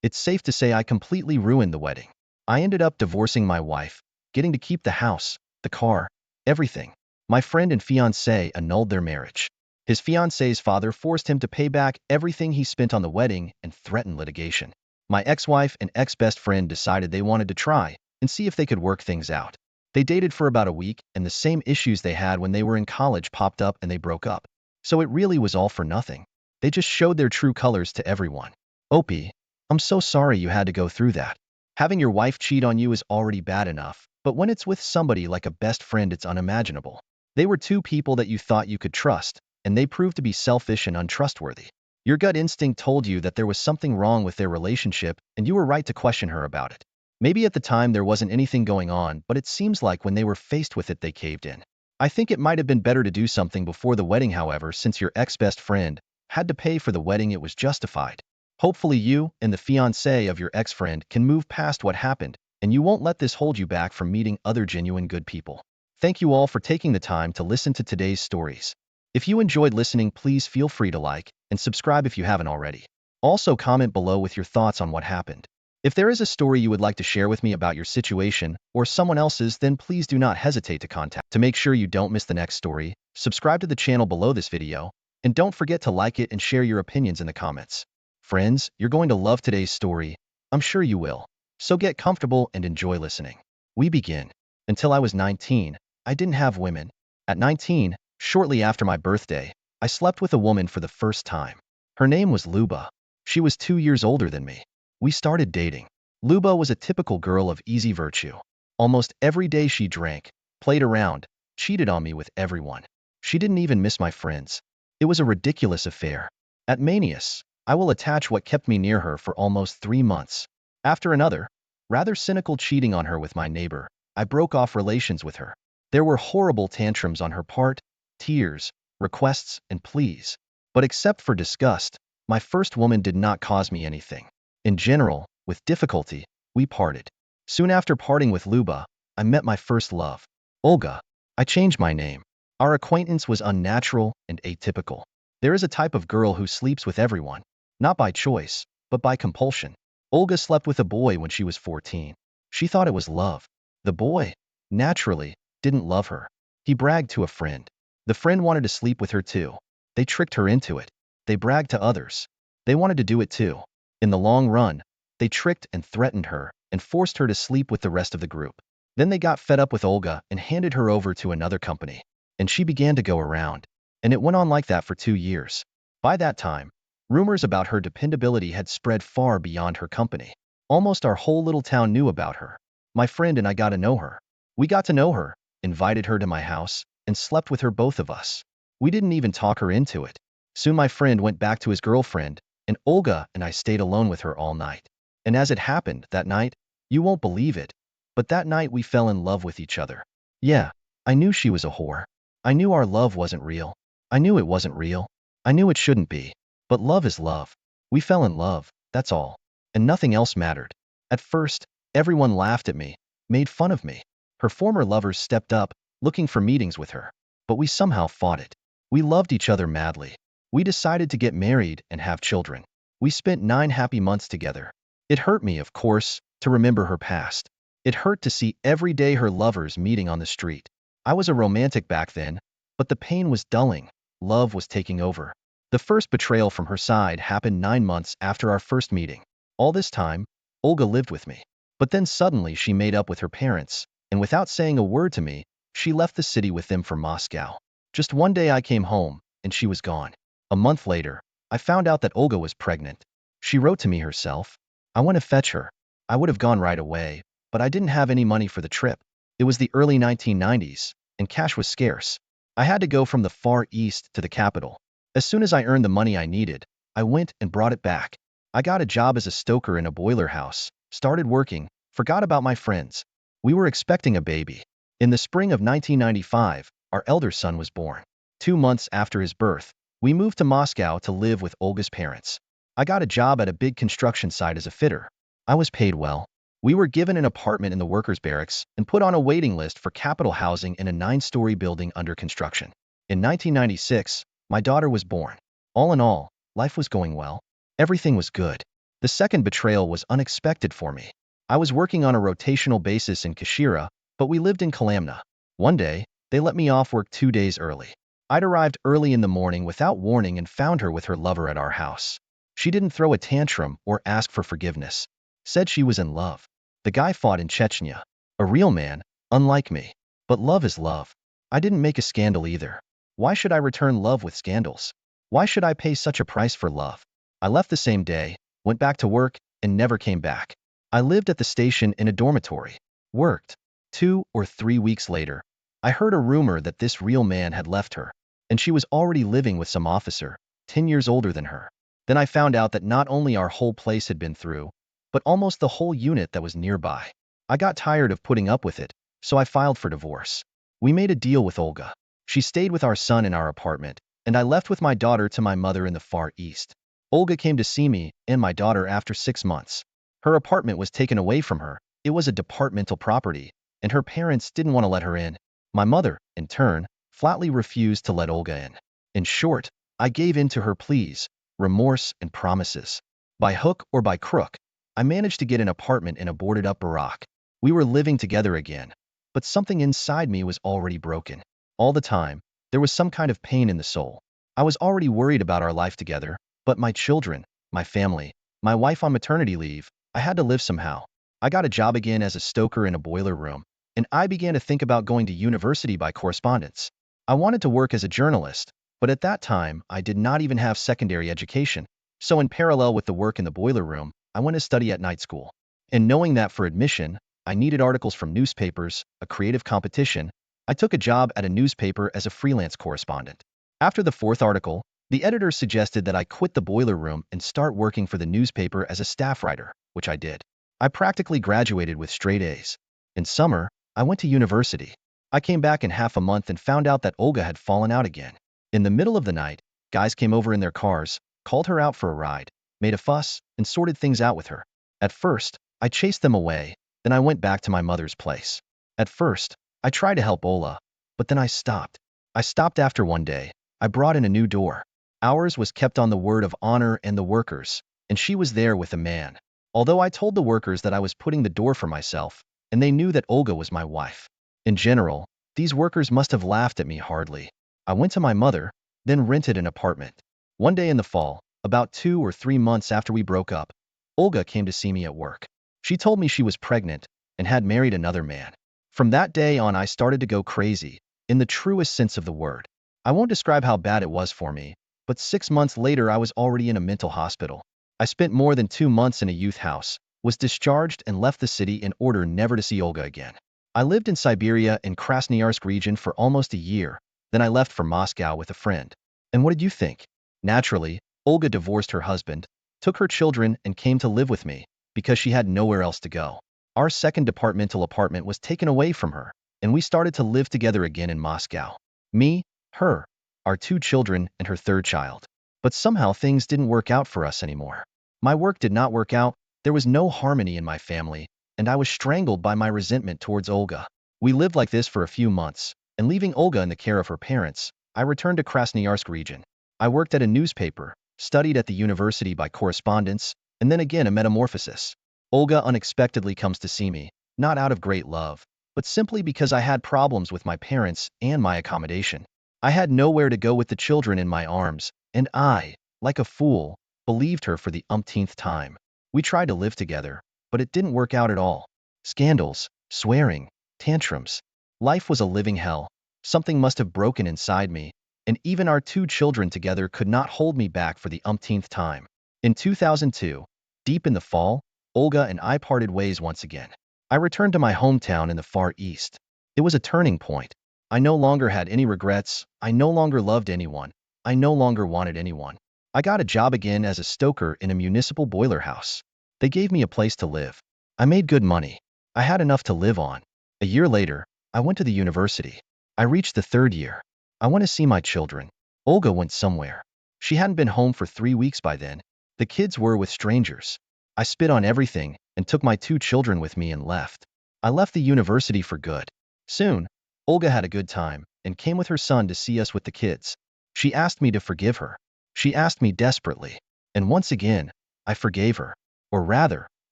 It's safe to say I completely ruined the wedding. I ended up divorcing my wife, getting to keep the house, the car, everything. My friend and fiancée annulled their marriage. His fiancée's father forced him to pay back everything he spent on the wedding and threatened litigation. My ex-wife and ex-best friend decided they wanted to try and see if they could work things out. They dated for about a week, and the same issues they had when they were in college popped up and they broke up. So it really was all for nothing. They just showed their true colors to everyone. Opie, I'm so sorry you had to go through that. Having your wife cheat on you is already bad enough, but when it's with somebody like a best friend, it's unimaginable. They were two people that you thought you could trust, and they proved to be selfish and untrustworthy. Your gut instinct told you that there was something wrong with their relationship, and you were right to question her about it. Maybe at the time there wasn't anything going on, but it seems like when they were faced with it, they caved in. I think it might have been better to do something before the wedding, however, since your ex-best friend had to pay for the wedding, it was justified. Hopefully you and the fiancé of your ex-friend can move past what happened, and you won't let this hold you back from meeting other genuine good people. Thank you all for taking the time to listen to today's stories. If you enjoyed listening, please feel free to like and subscribe if you haven't already. Also, comment below with your thoughts on what happened. If there is a story you would like to share with me about your situation or someone else's, then please do not hesitate to contact. To make sure you don't miss the next story, subscribe to the channel below this video, and don't forget to like it and share your opinions in the comments. Friends, you're going to love today's story. I'm sure you will. So get comfortable and enjoy listening. We begin. Until I was 19, I didn't have women. At 19, shortly after my birthday, I slept with a woman for the first time. Her name was Luba. She was 2 years older than me. We started dating. Luba was a typical girl of easy virtue. Almost every day she drank, played around, cheated on me with everyone. She didn't even miss my friends. It was a ridiculous affair. At Manius, I will attach what kept me near her for almost 3 months. After another, rather cynical cheating on her with my neighbor, I broke off relations with her. There were horrible tantrums on her part, tears, requests, and pleas. But except for disgust, my first woman did not cause me anything. In general, with difficulty, we parted. Soon after parting with Luba, I met my first love, Olga. I changed my name. Our acquaintance was unnatural and atypical. There is a type of girl who sleeps with everyone, not by choice, but by compulsion. Olga slept with a boy when she was 14. She thought it was love. The boy, naturally, didn't love her. He bragged to a friend. The friend wanted to sleep with her too. They tricked her into it. They bragged to others. They wanted to do it too. In the long run, they tricked and threatened her and forced her to sleep with the rest of the group. Then they got fed up with Olga and handed her over to another company. And she began to go around. And it went on like that for 2 years. By that time, rumors about her dependability had spread far beyond her company. Almost our whole little town knew about her. My friend and I got to know her. We got to know her, invited her to my house, and slept with her, both of us. We didn't even talk her into it. Soon my friend went back to his girlfriend, and Olga and I stayed alone with her all night. And as it happened that night, you won't believe it, but that night we fell in love with each other. Yeah, I knew she was a whore. I knew our love wasn't real. I knew it wasn't real. I knew it shouldn't be. But love is love. We fell in love, that's all. And nothing else mattered. At first, everyone laughed at me, made fun of me. Her former lovers stepped up, looking for meetings with her. But we somehow fought it. We loved each other madly. We decided to get married and have children. We spent 9 happy months together. It hurt me, of course, to remember her past. It hurt to see every day her lovers meeting on the street. I was a romantic back then, but the pain was dulling. Love was taking over. The first betrayal from her side happened 9 months after our first meeting. All this time, Olga lived with me. But then suddenly she made up with her parents, and without saying a word to me, she left the city with them for Moscow. Just one day I came home, and she was gone. A month later, I found out that Olga was pregnant. She wrote to me herself. I went to fetch her. I would have gone right away, but I didn't have any money for the trip. It was the early 1990s, and cash was scarce. I had to go from the Far East to the capital. As soon as I earned the money I needed, I went and brought it back. I got a job as a stoker in a boiler house, started working, forgot about my friends. We were expecting a baby. In the spring of 1995, our elder son was born. 2 months after his birth, we moved to Moscow to live with Olga's parents. I got a job at a big construction site as a fitter. I was paid well. We were given an apartment in the workers' barracks and put on a waiting list for capital housing in a 9-story building under construction. In 1996, my daughter was born. All in all, life was going well. Everything was good. The second betrayal was unexpected for me. I was working on a rotational basis in Kashira, but we lived in Kalamna. One day, they let me off work 2 days early. I'd arrived early in the morning without warning and found her with her lover at our house. She didn't throw a tantrum or ask for forgiveness. Said she was in love. The guy fought in Chechnya. A real man, unlike me. But love is love. I didn't make a scandal either. Why should I return love with scandals? Why should I pay such a price for love? I left the same day, went back to work, and never came back. I lived at the station in a dormitory. Worked. 2 or 3 weeks later, I heard a rumor that this real man had left her, and she was already living with some officer, 10 years older than her. Then I found out that not only our whole place had been through, but almost the whole unit that was nearby. I got tired of putting up with it, so I filed for divorce. We made a deal with Olga. She stayed with our son in our apartment, and I left with my daughter to my mother in the Far East. Olga came to see me and my daughter after 6 months. Her apartment was taken away from her. It was a departmental property, and her parents didn't want to let her in. My mother, in turn, flatly refused to let Olga in. In short, I gave in to her pleas, remorse, and promises. By hook or by crook, I managed to get an apartment in a boarded-up barrack. We were living together again, but something inside me was already broken. All the time, there was some kind of pain in the soul. I was already worried about our life together, but my children, my family, my wife on maternity leave, I had to live somehow. I got a job again as a stoker in a boiler room, and I began to think about going to university by correspondence. I wanted to work as a journalist, but at that time, I did not even have secondary education. So in parallel with the work in the boiler room, I went to study at night school. And knowing that for admission, I needed articles from newspapers, a creative competition, I took a job at a newspaper as a freelance correspondent. After the 4th article, the editor suggested that I quit the boiler room and start working for the newspaper as a staff writer, which I did. I practically graduated with straight A's. In summer, I went to university. I came back in half a month and found out that Olga had fallen out again. In the middle of the night, guys came over in their cars, called her out for a ride, made a fuss, and sorted things out with her. At first, I chased them away, then I went back to my mother's place. At first, I tried to help Ola, but then I stopped. I stopped after one day. I brought in a new door. Ours was kept on the word of honor and the workers, and she was there with a man. Although I told the workers that I was putting the door for myself, and they knew that Olga was my wife. In general, these workers must have laughed at me hardly. I went to my mother, then rented an apartment. One day in the fall, about 2 or 3 months after we broke up, Olga came to see me at work. She told me she was pregnant and had married another man. From that day on, I started to go crazy, in the truest sense of the word. I won't describe how bad it was for me, but 6 months later I was already in a mental hospital. I spent more than 2 months in a youth house, was discharged and left the city in order never to see Olga again. I lived in Siberia in Krasnoyarsk region for almost a year, then I left for Moscow with a friend. And what did you think? Naturally, Olga divorced her husband, took her children and came to live with me, because she had nowhere else to go. Our second departmental apartment was taken away from her, and we started to live together again in Moscow. Me, her, our 2 children, and her 3rd child. But somehow things didn't work out for us anymore. My work did not work out, there was no harmony in my family, and I was strangled by my resentment towards Olga. We lived like this for a few months, and leaving Olga in the care of her parents, I returned to Krasnoyarsk region. I worked at a newspaper, studied at the university by correspondence, and then again a metamorphosis. Olga unexpectedly comes to see me, not out of great love, but simply because I had problems with my parents and my accommodation. I had nowhere to go with the children in my arms, and I, like a fool, believed her for the umpteenth time. We tried to live together, but it didn't work out at all. Scandals, swearing, tantrums. Life was a living hell. Something must have broken inside me, and even our two children together could not hold me back for the umpteenth time. In 2002, deep in the fall, Olga and I parted ways once again. I returned to my hometown in the Far East. It was a turning point. I no longer had any regrets. I no longer loved anyone. I no longer wanted anyone. I got a job again as a stoker in a municipal boiler house. They gave me a place to live. I made good money. I had enough to live on. A year later, I went to the university. I reached the third year. I want to see my children. Olga went somewhere. She hadn't been home for 3 weeks by then. The kids were with strangers. I spit on everything and took my two children with me and left. I left the university for good. Soon, Olga had a good time and came with her son to see us with the kids. She asked me to forgive her. She asked me desperately. And once again, I forgave her. Or rather,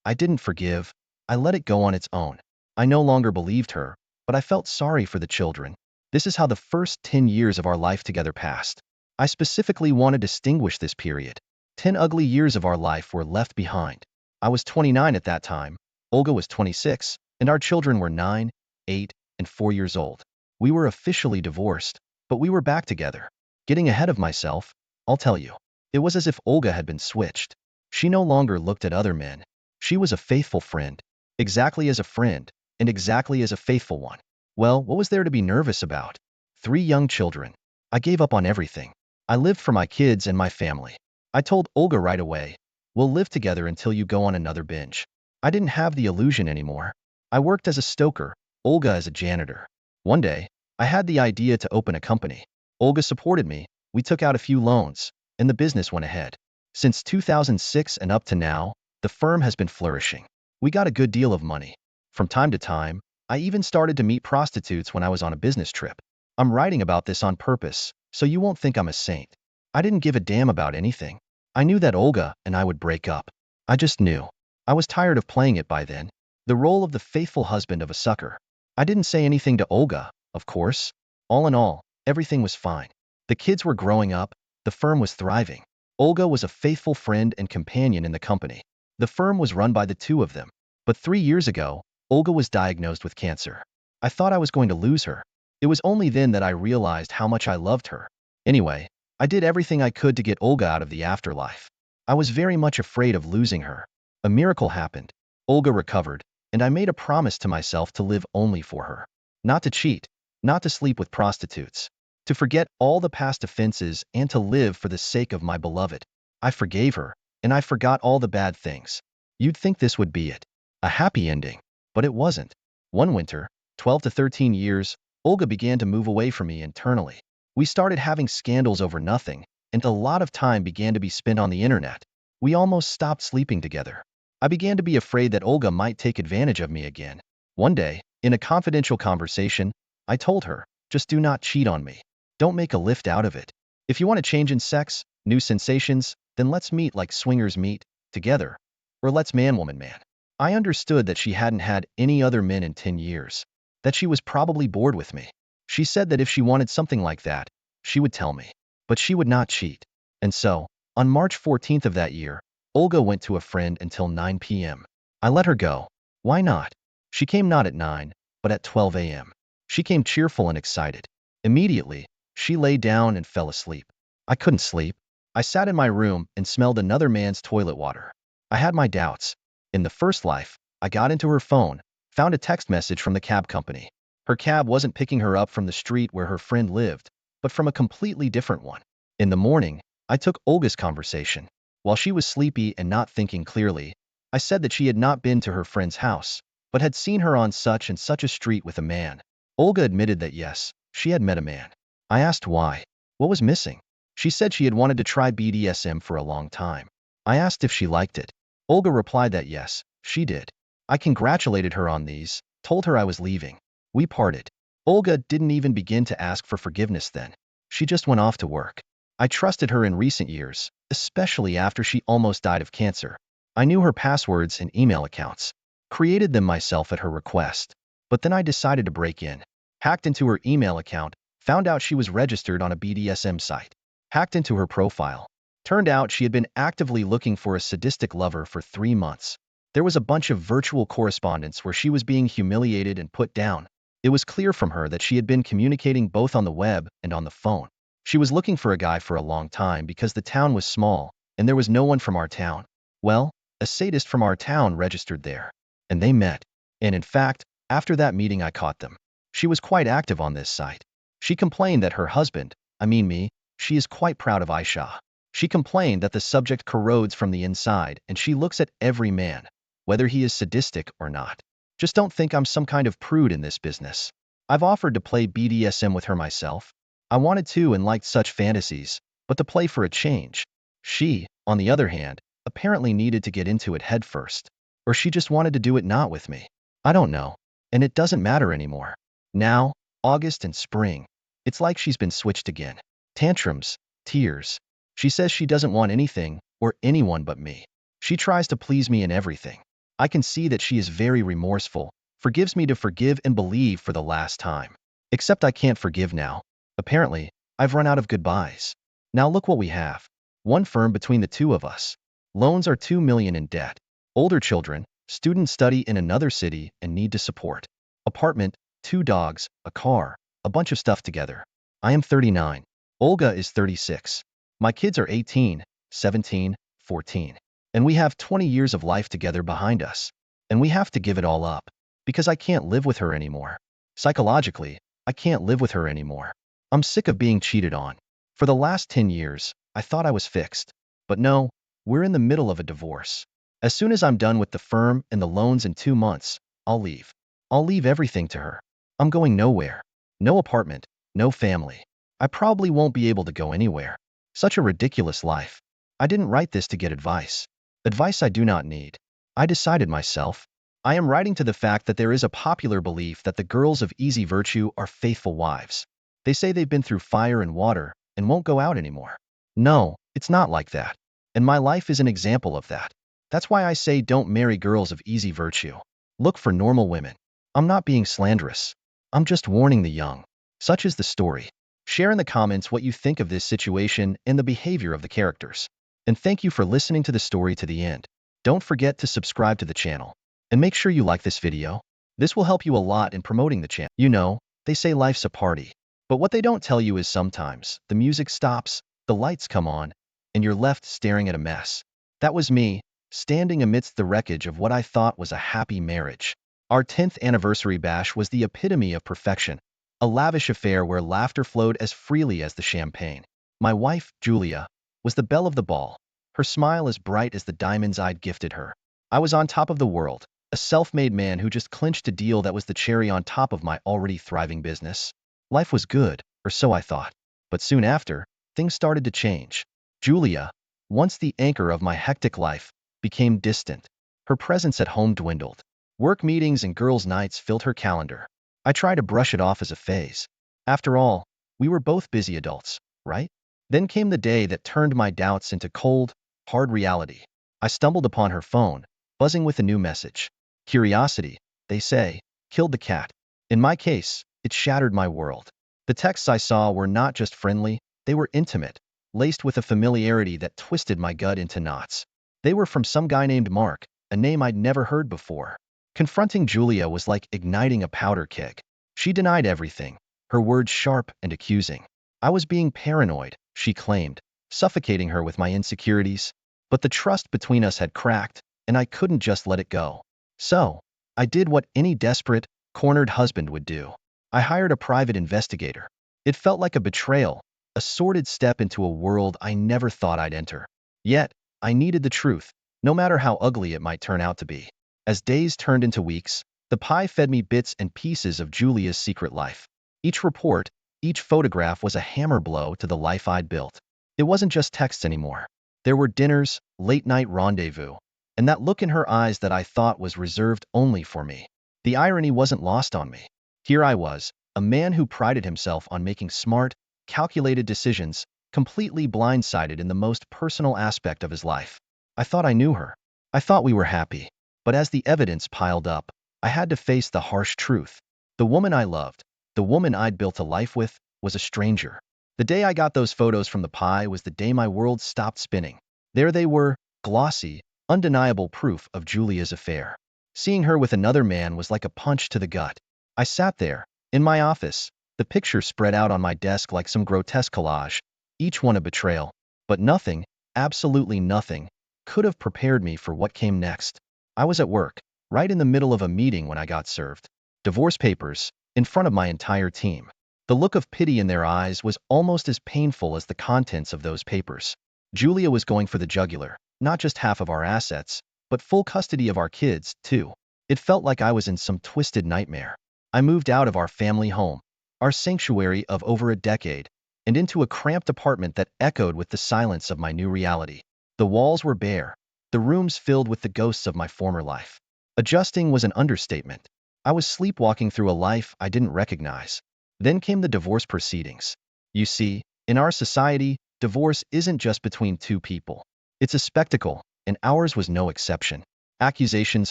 I didn't forgive. I let it go on its own. I no longer believed her, but I felt sorry for the children. This is how the first 10 years of our life together passed. I specifically want to distinguish this period. 10 ugly years of our life were left behind. I was 29 at that time, Olga was 26, and our children were 9, 8, and 4 years old. We were officially divorced, but we were back together. Getting ahead of myself, I'll tell you. It was as if Olga had been switched. She no longer looked at other men. She was a faithful friend. Exactly as a friend, and exactly as a faithful one. Well, what was there to be nervous about? 3 young children. I gave up on everything. I lived for my kids and my family. I told Olga right away, we'll live together until you go on another binge. I didn't have the illusion anymore. I worked as a stoker, Olga as a janitor. One day, I had the idea to open a company. Olga supported me, we took out a few loans, and the business went ahead. Since 2006 and up to now, the firm has been flourishing. We got a good deal of money. From time to time, I even started to meet prostitutes when I was on a business trip. I'm writing about this on purpose, so you won't think I'm a saint. I didn't give a damn about anything. I knew that Olga and I would break up. I just knew. I was tired of playing it by then. The role of the faithful husband of a sucker. I didn't say anything to Olga, of course. All in all, everything was fine. The kids were growing up, the firm was thriving. Olga was a faithful friend and companion in the company. The firm was run by the two of them. But 3 years ago, Olga was diagnosed with cancer. I thought I was going to lose her. It was only then that I realized how much I loved her. Anyway, I did everything I could to get Olga out of the afterlife. I was very much afraid of losing her. A miracle happened. Olga recovered, and I made a promise to myself to live only for her. Not to cheat, not to sleep with prostitutes. To forget all the past offenses and to live for the sake of my beloved. I forgave her, and I forgot all the bad things. You'd think this would be it. A happy ending. But it wasn't. One winter, 12 to 13 years, Olga began to move away from me internally. We started having scandals over nothing, and a lot of time began to be spent on the internet. We almost stopped sleeping together. I began to be afraid that Olga might take advantage of me again. One day, in a confidential conversation, I told her, just do not cheat on me. Don't make a lift out of it. If you want to change in sex, new sensations, then let's meet like swingers meet, together. Or let's man-woman man. I understood that she hadn't had any other men in 10 years. That she was probably bored with me. She said that if she wanted something like that, she would tell me. But she would not cheat. And so, on March 14th of that year, Olga went to a friend until 9 p.m. I let her go. Why not? She came not at 9, but at 12 a.m. She came cheerful and excited. Immediately, she lay down and fell asleep. I couldn't sleep. I sat in my room and smelled another man's toilet water. I had my doubts. In the first life, I got into her phone, found a text message from the cab company. Her cab wasn't picking her up from the street where her friend lived, but from a completely different one. In the morning, I took Olga's conversation. While she was sleepy and not thinking clearly, I said that she had not been to her friend's house, but had seen her on such and such a street with a man. Olga admitted that yes, she had met a man. I asked why. What was missing? She said she had wanted to try BDSM for a long time. I asked if she liked it. Olga replied that yes, she did. I congratulated her on these, told her I was leaving. We parted. Olga didn't even begin to ask for forgiveness then. She just went off to work. I trusted her in recent years, especially after she almost died of cancer. I knew her passwords and email accounts. Created them myself at her request. But then I decided to break in. Hacked into her email account, found out she was registered on a BDSM site. Hacked into her profile. Turned out she had been actively looking for a sadistic lover for 3 months. There was a bunch of virtual correspondence where she was being humiliated and put down. It was clear from her that she had been communicating both on the web and on the phone. She was looking for a guy for a long time because the town was small, and there was no one from our town. Well, a sadist from our town registered there. And they met. And in fact, after that meeting I caught them. She was quite active on this site. She complained that her husband, I mean me, she is quite proud of Aisha. She complained that the subject corrodes from the inside and she looks at every man, whether he is sadistic or not. Just don't think I'm some kind of prude in this business. I've offered to play BDSM with her myself. I wanted to and liked such fantasies, but to play for a change. She, on the other hand, apparently needed to get into it head first. Or she just wanted to do it not with me. I don't know. And it doesn't matter anymore. Now, August and spring. It's like she's been switched again. Tantrums, tears. She says she doesn't want anything or anyone but me. She tries to please me in everything. I can see that she is very remorseful, forgives me to forgive and believe for the last time. Except I can't forgive now. Apparently, I've run out of goodbyes. Now look what we have. One firm between the two of us. Loans are $2 million in debt. Older children, students study in another city and need to support. Apartment, 2 dogs, a car, a bunch of stuff together. I am 39. Olga is 36. My kids are 18, 17, 14. And we have 20 years of life together behind us. And we have to give it all up. Because I can't live with her anymore. Psychologically, I can't live with her anymore. I'm sick of being cheated on. For the last 10 years, I thought I was fixed. But no, we're in the middle of a divorce. As soon as I'm done with the firm and the loans in 2 months, I'll leave. I'll leave everything to her. I'm going nowhere. No apartment, no family. I probably won't be able to go anywhere. Such a ridiculous life. I didn't write this to get advice. Advice I do not need. I decided myself. I am writing to the fact that there is a popular belief that the girls of easy virtue are faithful wives. They say they've been through fire and water and won't go out anymore. No, it's not like that. And my life is an example of that. That's why I say don't marry girls of easy virtue. Look for normal women. I'm not being slanderous. I'm just warning the young. Such is the story. Share in the comments what you think of this situation and the behavior of the characters. And thank you for listening to the story to the end. Don't forget to subscribe to the channel. And make sure you like this video. This will help you a lot in promoting the channel. You know, they say life's a party. But what they don't tell you is sometimes the music stops, the lights come on, and you're left staring at a mess. That was me, standing amidst the wreckage of what I thought was a happy marriage. Our 10th anniversary bash was the epitome of perfection, a lavish affair where laughter flowed as freely as the champagne. My wife, Julia, was the belle of the ball, her smile as bright as the diamonds I'd gifted her. I was on top of the world, a self-made man who just clinched a deal that was the cherry on top of my already thriving business. Life was good, or so I thought. But soon after, things started to change. Julia, once the anchor of my hectic life, became distant. Her presence at home dwindled. Work meetings and girls' nights filled her calendar. I tried to brush it off as a phase. After all, we were both busy adults, right? Then came the day that turned my doubts into cold, hard reality. I stumbled upon her phone, buzzing with a new message. Curiosity, they say, killed the cat. In my case, it shattered my world. The texts I saw were not just friendly, they were intimate, laced with a familiarity that twisted my gut into knots. They were from some guy named Mark, a name I'd never heard before. Confronting Julia was like igniting a powder keg. She denied everything, her words sharp and accusing. I was being paranoid, she claimed, suffocating her with my insecurities. But the trust between us had cracked, and I couldn't just let it go. So, I did what any desperate, cornered husband would do. I hired a private investigator. It felt like a betrayal, a sordid step into a world I never thought I'd enter. Yet, I needed the truth, no matter how ugly it might turn out to be. As days turned into weeks, the pie fed me bits and pieces of Julia's secret life. Each report, each photograph was a hammer blow to the life I'd built. It wasn't just texts anymore. There were dinners, late-night rendezvous, and that look in her eyes that I thought was reserved only for me. The irony wasn't lost on me. Here I was, a man who prided himself on making smart, calculated decisions, completely blindsided in the most personal aspect of his life. I thought I knew her. I thought we were happy. But as the evidence piled up, I had to face the harsh truth. The woman I loved, the woman I'd built a life with, was a stranger. The day I got those photos from the pie was the day my world stopped spinning. There they were, glossy, undeniable proof of Julia's affair. Seeing her with another man was like a punch to the gut. I sat there, in my office, the pictures spread out on my desk like some grotesque collage, each one a betrayal. But nothing, absolutely nothing, could have prepared me for what came next. I was at work, right in the middle of a meeting when I got served. Divorce papers, in front of my entire team. The look of pity in their eyes was almost as painful as the contents of those papers. Julia was going for the jugular, not just half of our assets, but full custody of our kids, too. It felt like I was in some twisted nightmare. I moved out of our family home, our sanctuary of over a decade, and into a cramped apartment that echoed with the silence of my new reality. The walls were bare, the rooms filled with the ghosts of my former life. Adjusting was an understatement. I was sleepwalking through a life I didn't recognize. Then came the divorce proceedings. You see, in our society, divorce isn't just between two people. It's a spectacle, and ours was no exception. Accusations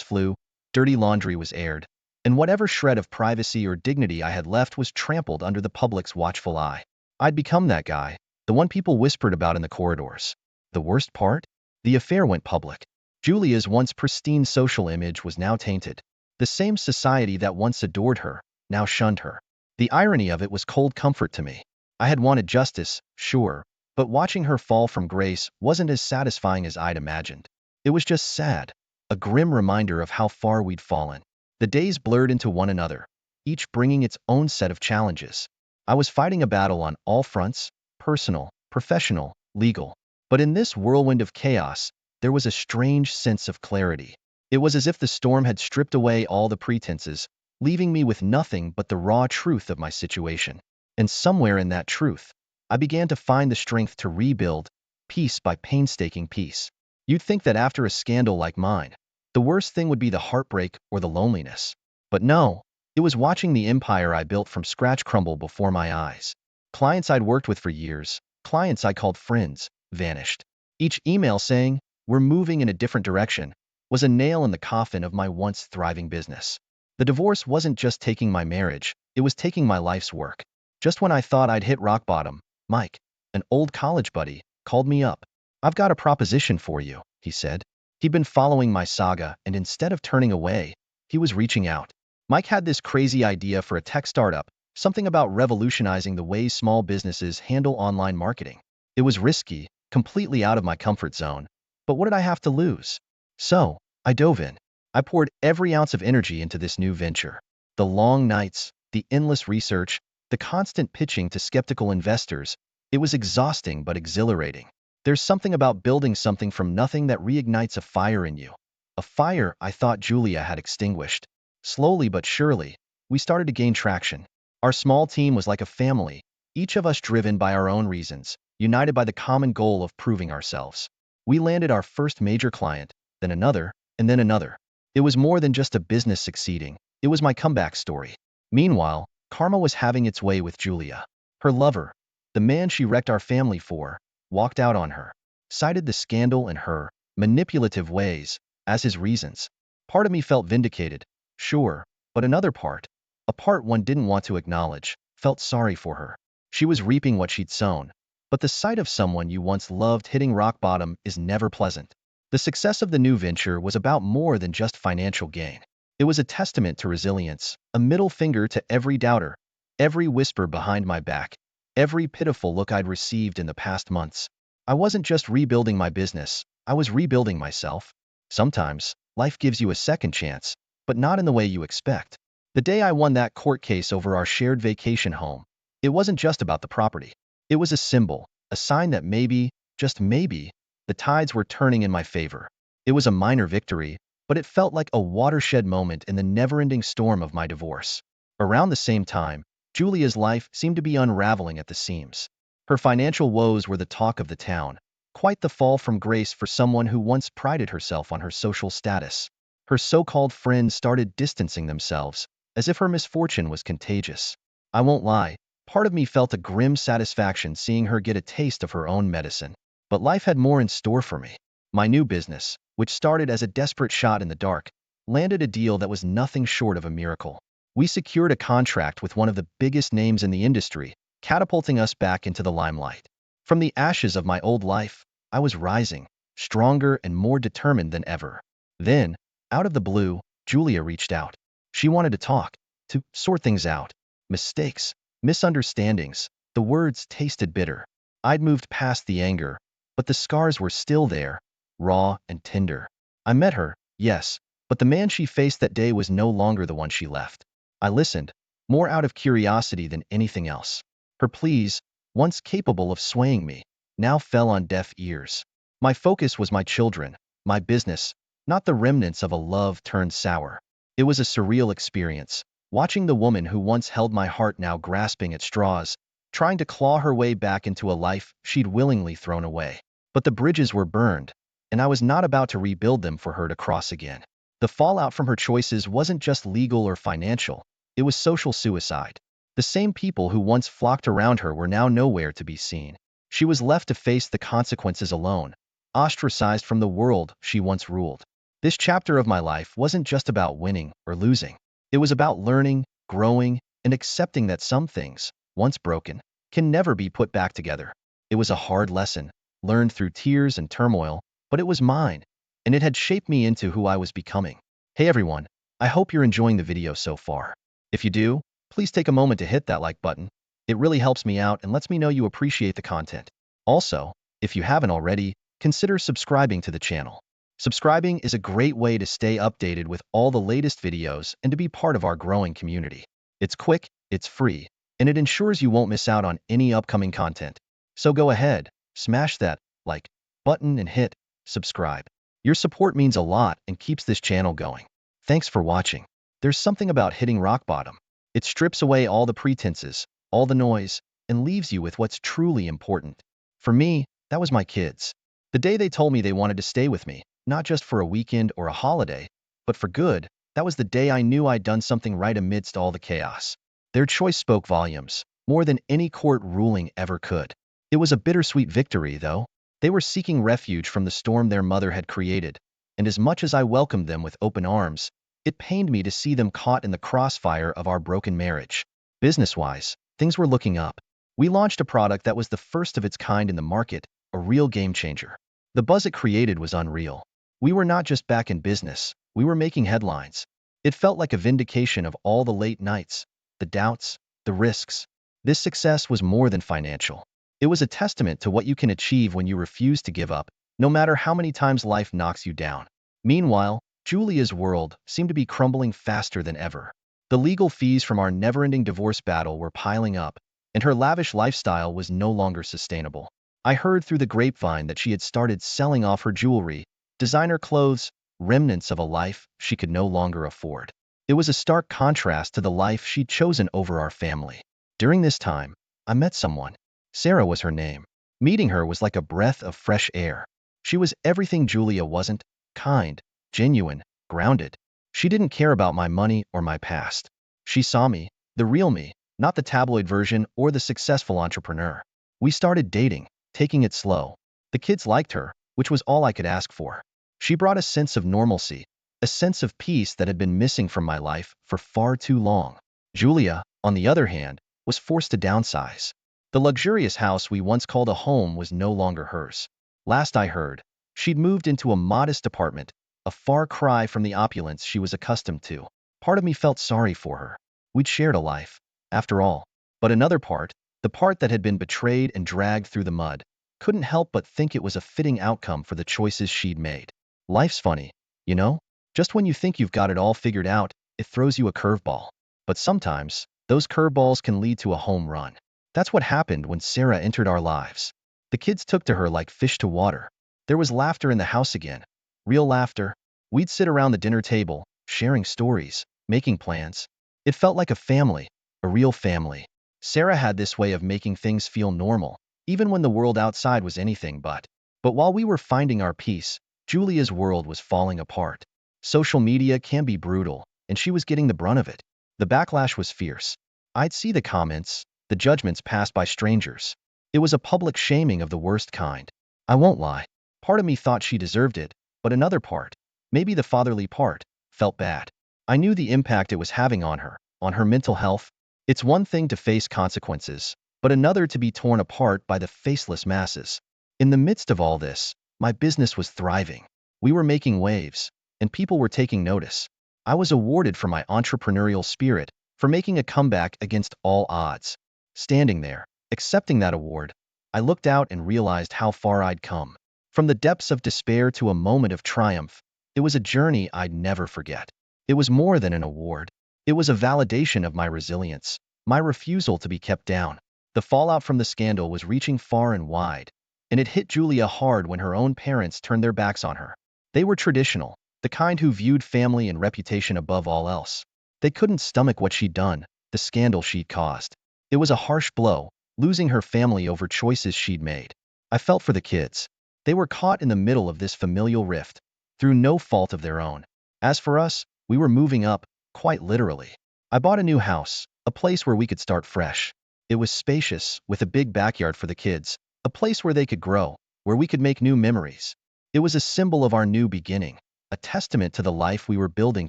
flew, dirty laundry was aired, and whatever shred of privacy or dignity I had left was trampled under the public's watchful eye. I'd become that guy, the one people whispered about in the corridors. The worst part? The affair went public. Julia's once pristine social image was now tainted. The same society that once adored her, now shunned her. The irony of it was cold comfort to me. I had wanted justice, sure, but watching her fall from grace wasn't as satisfying as I'd imagined. It was just sad, a grim reminder of how far we'd fallen. The days blurred into one another, each bringing its own set of challenges. I was fighting a battle on all fronts, personal, professional, legal. But in this whirlwind of chaos, there was a strange sense of clarity. It was as if the storm had stripped away all the pretenses, leaving me with nothing but the raw truth of my situation. And somewhere in that truth, I began to find the strength to rebuild, piece by painstaking piece. You'd think that after a scandal like mine, the worst thing would be the heartbreak or the loneliness. But no, it was watching the empire I built from scratch crumble before my eyes. Clients I'd worked with for years, clients I called friends, vanished. Each email saying, "We're moving in a different direction," was a nail in the coffin of my once thriving business. The divorce wasn't just taking my marriage, it was taking my life's work. Just when I thought I'd hit rock bottom, Mike, an old college buddy, called me up. "I've got a proposition for you," he said. He'd been following my saga, and instead of turning away, he was reaching out. Mike had this crazy idea for a tech startup, something about revolutionizing the way small businesses handle online marketing. It was risky, completely out of my comfort zone, but what did I have to lose? So, I dove in. I poured every ounce of energy into this new venture. The long nights, the endless research, the constant pitching to skeptical investors. It was exhausting but exhilarating. There's something about building something from nothing that reignites a fire in you. A fire I thought Julia had extinguished. Slowly but surely, we started to gain traction. Our small team was like a family, each of us driven by our own reasons, united by the common goal of proving ourselves. We landed our first major client, then another, and then another. It was more than just a business succeeding. It was my comeback story. Meanwhile, karma was having its way with Julia. Her lover, the man she wrecked our family for, walked out on her, cited the scandal and her manipulative ways as his reasons. Part of me felt vindicated, sure, but another part, a part one didn't want to acknowledge, felt sorry for her. She was reaping what she'd sown. But the sight of someone you once loved hitting rock bottom is never pleasant. The success of the new venture was about more than just financial gain. It was a testament to resilience, a middle finger to every doubter, every whisper behind my back, every pitiful look I'd received in the past months. I wasn't just rebuilding my business, I was rebuilding myself. Sometimes, life gives you a second chance, but not in the way you expect. The day I won that court case over our shared vacation home, it wasn't just about the property. It was a symbol, a sign that maybe, just maybe, the tides were turning in my favor. It was a minor victory, but it felt like a watershed moment in the never-ending storm of my divorce. Around the same time, Julia's life seemed to be unraveling at the seams. Her financial woes were the talk of the town, quite the fall from grace for someone who once prided herself on her social status. Her so-called friends started distancing themselves, as if her misfortune was contagious. I won't lie, part of me felt a grim satisfaction seeing her get a taste of her own medicine. But life had more in store for me. My new business, which started as a desperate shot in the dark, landed a deal that was nothing short of a miracle. We secured a contract with one of the biggest names in the industry, catapulting us back into the limelight. From the ashes of my old life, I was rising, stronger and more determined than ever. Then, out of the blue, Julia reached out. She wanted to talk, to sort things out. Mistakes, misunderstandings, the words tasted bitter. I'd moved past the anger, but the scars were still there, raw and tender. I met her, yes, but the man she faced that day was no longer the one she left. I listened, more out of curiosity than anything else. Her pleas, once capable of swaying me, now fell on deaf ears. My focus was my children, my business, not the remnants of a love turned sour. It was a surreal experience, watching the woman who once held my heart now grasping at straws, trying to claw her way back into a life she'd willingly thrown away. But the bridges were burned, and I was not about to rebuild them for her to cross again. The fallout from her choices wasn't just legal or financial, it was social suicide. The same people who once flocked around her were now nowhere to be seen. She was left to face the consequences alone, ostracized from the world she once ruled. This chapter of my life wasn't just about winning or losing. It was about learning, growing, and accepting that some things, once broken, can never be put back together. It was a hard lesson, learned through tears and turmoil, but it was mine, and it had shaped me into who I was becoming. Hey everyone, I hope you're enjoying the video so far. If you do, please take a moment to hit that like button. It really helps me out and lets me know you appreciate the content. Also, if you haven't already, consider subscribing to the channel. Subscribing is a great way to stay updated with all the latest videos and to be part of our growing community. It's quick, it's free, and it ensures you won't miss out on any upcoming content. So go ahead, smash that like button and hit subscribe. Your support means a lot and keeps this channel going. Thanks for watching. There's something about hitting rock bottom. It strips away all the pretenses, all the noise, and leaves you with what's truly important. For me, that was my kids. The day they told me they wanted to stay with me, not just for a weekend or a holiday, but for good, that was the day I knew I'd done something right amidst all the chaos. Their choice spoke volumes, more than any court ruling ever could. It was a bittersweet victory, though. They were seeking refuge from the storm their mother had created, and as much as I welcomed them with open arms, it pained me to see them caught in the crossfire of our broken marriage. Business-wise, things were looking up. We launched a product that was the first of its kind in the market, a real game changer. The buzz it created was unreal. We were not just back in business, we were making headlines. It felt like a vindication of all the late nights, the doubts, the risks. This success was more than financial. It was a testament to what you can achieve when you refuse to give up, no matter how many times life knocks you down. Meanwhile, Julia's world seemed to be crumbling faster than ever. The legal fees from our never-ending divorce battle were piling up, and her lavish lifestyle was no longer sustainable. I heard through the grapevine that she had started selling off her jewelry, designer clothes, remnants of a life she could no longer afford. It was a stark contrast to the life she'd chosen over our family. During this time, I met someone. Sarah was her name. Meeting her was like a breath of fresh air. She was everything Julia wasn't: kind, genuine, grounded. She didn't care about my money or my past. She saw me, the real me, not the tabloid version or the successful entrepreneur. We started dating, taking it slow. The kids liked her, which was all I could ask for. She brought a sense of normalcy, a sense of peace that had been missing from my life for far too long. Julia, on the other hand, was forced to downsize. The luxurious house we once called a home was no longer hers. Last I heard, she'd moved into a modest apartment, a far cry from the opulence she was accustomed to. Part of me felt sorry for her. We'd shared a life, after all. But another part, the part that had been betrayed and dragged through the mud, couldn't help but think it was a fitting outcome for the choices she'd made. Life's funny, you know? Just when you think you've got it all figured out, it throws you a curveball. But sometimes, those curveballs can lead to a home run. That's what happened when Sarah entered our lives. The kids took to her like fish to water. There was laughter in the house again. Real laughter. We'd sit around the dinner table, sharing stories, making plans. It felt like a family, a real family. Sarah had this way of making things feel normal, even when the world outside was anything but. But while we were finding our peace, Julia's world was falling apart. Social media can be brutal, and she was getting the brunt of it. The backlash was fierce. I'd see the comments, the judgments passed by strangers. It was a public shaming of the worst kind. I won't lie. Part of me thought she deserved it, but another part, maybe the fatherly part, felt bad. I knew the impact it was having on her mental health. It's one thing to face consequences, but another to be torn apart by the faceless masses. In the midst of all this, my business was thriving. We were making waves, and people were taking notice. I was awarded for my entrepreneurial spirit, for making a comeback against all odds. Standing there, accepting that award, I looked out and realized how far I'd come. From the depths of despair to a moment of triumph, it was a journey I'd never forget. It was more than an award. It was a validation of my resilience, my refusal to be kept down. The fallout from the scandal was reaching far and wide, and it hit Julia hard when her own parents turned their backs on her. They were traditional, the kind who viewed family and reputation above all else. They couldn't stomach what she'd done, the scandal she'd caused. It was a harsh blow, losing her family over choices she'd made. I felt for the kids. They were caught in the middle of this familial rift, through no fault of their own. As for us, we were moving up, quite literally. I bought a new house, a place where we could start fresh. It was spacious, with a big backyard for the kids, a place where they could grow, where we could make new memories. It was a symbol of our new beginning, a testament to the life we were building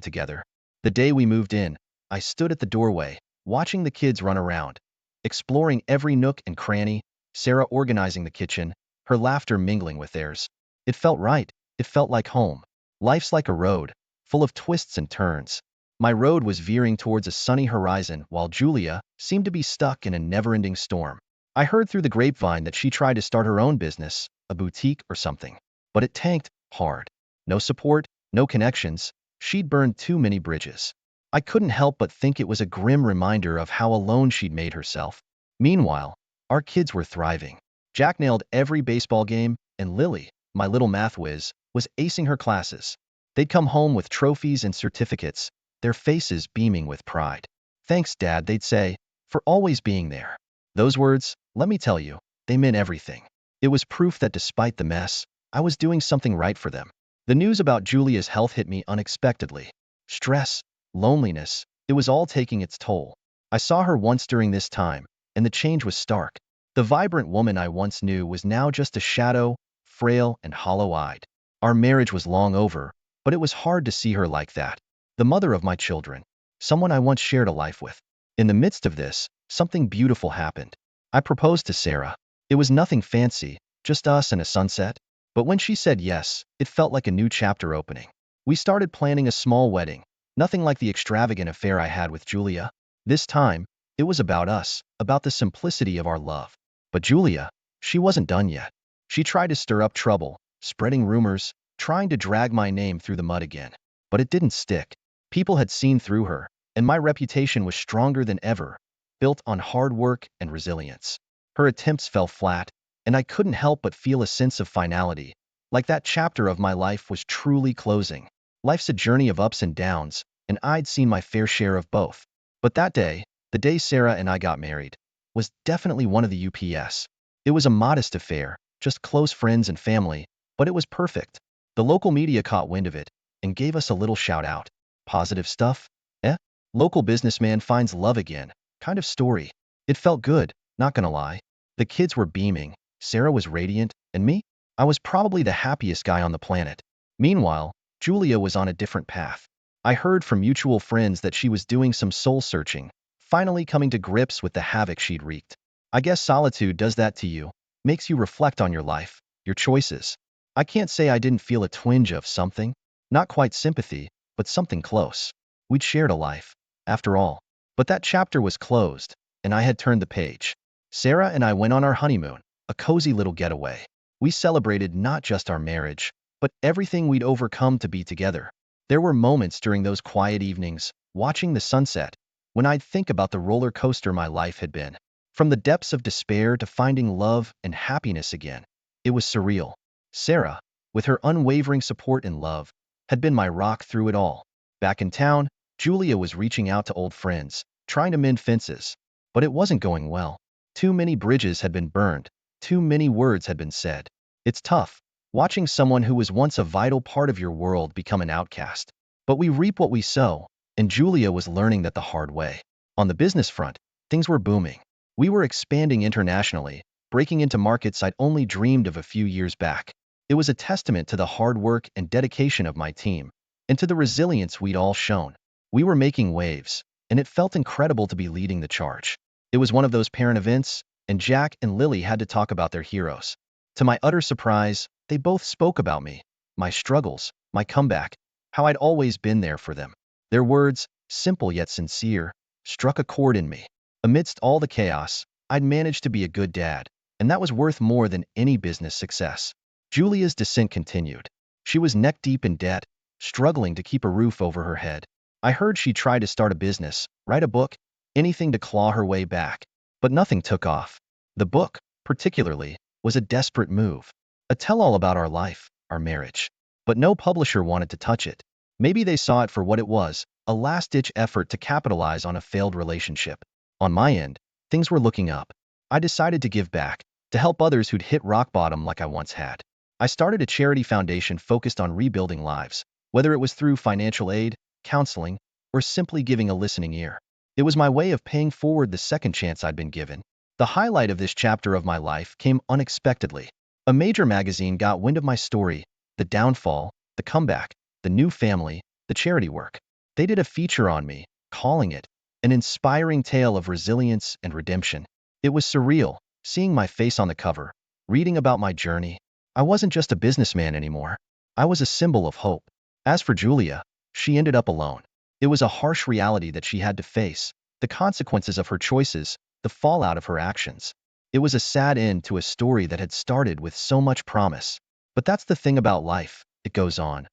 together. The day we moved in, I stood at the doorway, watching the kids run around, exploring every nook and cranny, Sarah organizing the kitchen, her laughter mingling with theirs. It felt right. It felt like home. Life's like a road, full of twists and turns. My road was veering towards a sunny horizon while Julia seemed to be stuck in a never-ending storm. I heard through the grapevine that she tried to start her own business, a boutique or something. But it tanked hard. No support, no connections. She'd burned too many bridges. I couldn't help but think it was a grim reminder of how alone she'd made herself. Meanwhile, our kids were thriving. Jack nailed every baseball game, and Lily, my little math whiz, was acing her classes. They'd come home with trophies and certificates, their faces beaming with pride. "Thanks, Dad," they'd say, "for always being there." Those words, let me tell you, they meant everything. It was proof that despite the mess, I was doing something right for them. The news about Julia's health hit me unexpectedly. Stress, loneliness, it was all taking its toll. I saw her once during this time, and the change was stark. The vibrant woman I once knew was now just a shadow, frail and hollow-eyed. Our marriage was long over, but it was hard to see her like that. The mother of my children, someone I once shared a life with. In the midst of this, something beautiful happened. I proposed to Sarah. It was nothing fancy, just us and a sunset. But when she said yes, it felt like a new chapter opening. We started planning a small wedding, nothing like the extravagant affair I had with Julia. This time, it was about us, about the simplicity of our love. But Julia, she wasn't done yet. She tried to stir up trouble, spreading rumors, trying to drag my name through the mud again. But it didn't stick. People had seen through her, and my reputation was stronger than ever, built on hard work and resilience. Her attempts fell flat, and I couldn't help but feel a sense of finality, like that chapter of my life was truly closing. Life's a journey of ups and downs, and I'd seen my fair share of both. But that day, the day Sarah and I got married, was definitely one of the UPS. It was a modest affair, just close friends and family, but it was perfect. The local media caught wind of it and gave us a little shout out. Positive stuff? Eh? Local businessman finds love again, kind of story. It felt good, not gonna lie. The kids were beaming, Sarah was radiant, and me? I was probably the happiest guy on the planet. Meanwhile, Julia was on a different path. I heard from mutual friends that she was doing some soul searching, finally coming to grips with the havoc she'd wreaked. I guess solitude does that to you, makes you reflect on your life, your choices. I can't say I didn't feel a twinge of something, not quite sympathy, but something close. We'd shared a life, after all. But that chapter was closed, and I had turned the page. Sarah and I went on our honeymoon, a cozy little getaway. We celebrated not just our marriage, but everything we'd overcome to be together. There were moments during those quiet evenings, watching the sunset, when I'd think about the roller coaster my life had been. From the depths of despair to finding love and happiness again. It was surreal. Sarah, with her unwavering support and love, had been my rock through it all. Back in town, Julia was reaching out to old friends, trying to mend fences. But it wasn't going well. Too many bridges had been burned, too many words had been said. It's tough, watching someone who was once a vital part of your world become an outcast. But we reap what we sow, and Julia was learning that the hard way. On the business front, things were booming. We were expanding internationally, breaking into markets I'd only dreamed of a few years back. It was a testament to the hard work and dedication of my team, and to the resilience we'd all shown. We were making waves, and it felt incredible to be leading the charge. It was one of those parent events, and Jack and Lily had to talk about their heroes. To my utter surprise, they both spoke about me, my struggles, my comeback, how I'd always been there for them. Their words, simple yet sincere, struck a chord in me. Amidst all the chaos, I'd managed to be a good dad, and that was worth more than any business success. Julia's descent continued. She was neck-deep in debt, struggling to keep a roof over her head. I heard she tried to start a business, write a book, anything to claw her way back. But nothing took off. The book, particularly, was a desperate move. A tell-all about our life, our marriage. But no publisher wanted to touch it. Maybe they saw it for what it was, a last-ditch effort to capitalize on a failed relationship. On my end, things were looking up. I decided to give back, to help others who'd hit rock bottom like I once had. I started a charity foundation focused on rebuilding lives, whether it was through financial aid, counseling, or simply giving a listening ear. It was my way of paying forward the second chance I'd been given. The highlight of this chapter of my life came unexpectedly. A major magazine got wind of my story, the downfall, the comeback, the new family, the charity work. They did a feature on me, calling it an inspiring tale of resilience and redemption. It was surreal, seeing my face on the cover, reading about my journey. I wasn't just a businessman anymore. I was a symbol of hope. As for Julia, she ended up alone. It was a harsh reality that she had to face, the consequences of her choices, the fallout of her actions. It was a sad end to a story that had started with so much promise. But that's the thing about life, it goes on.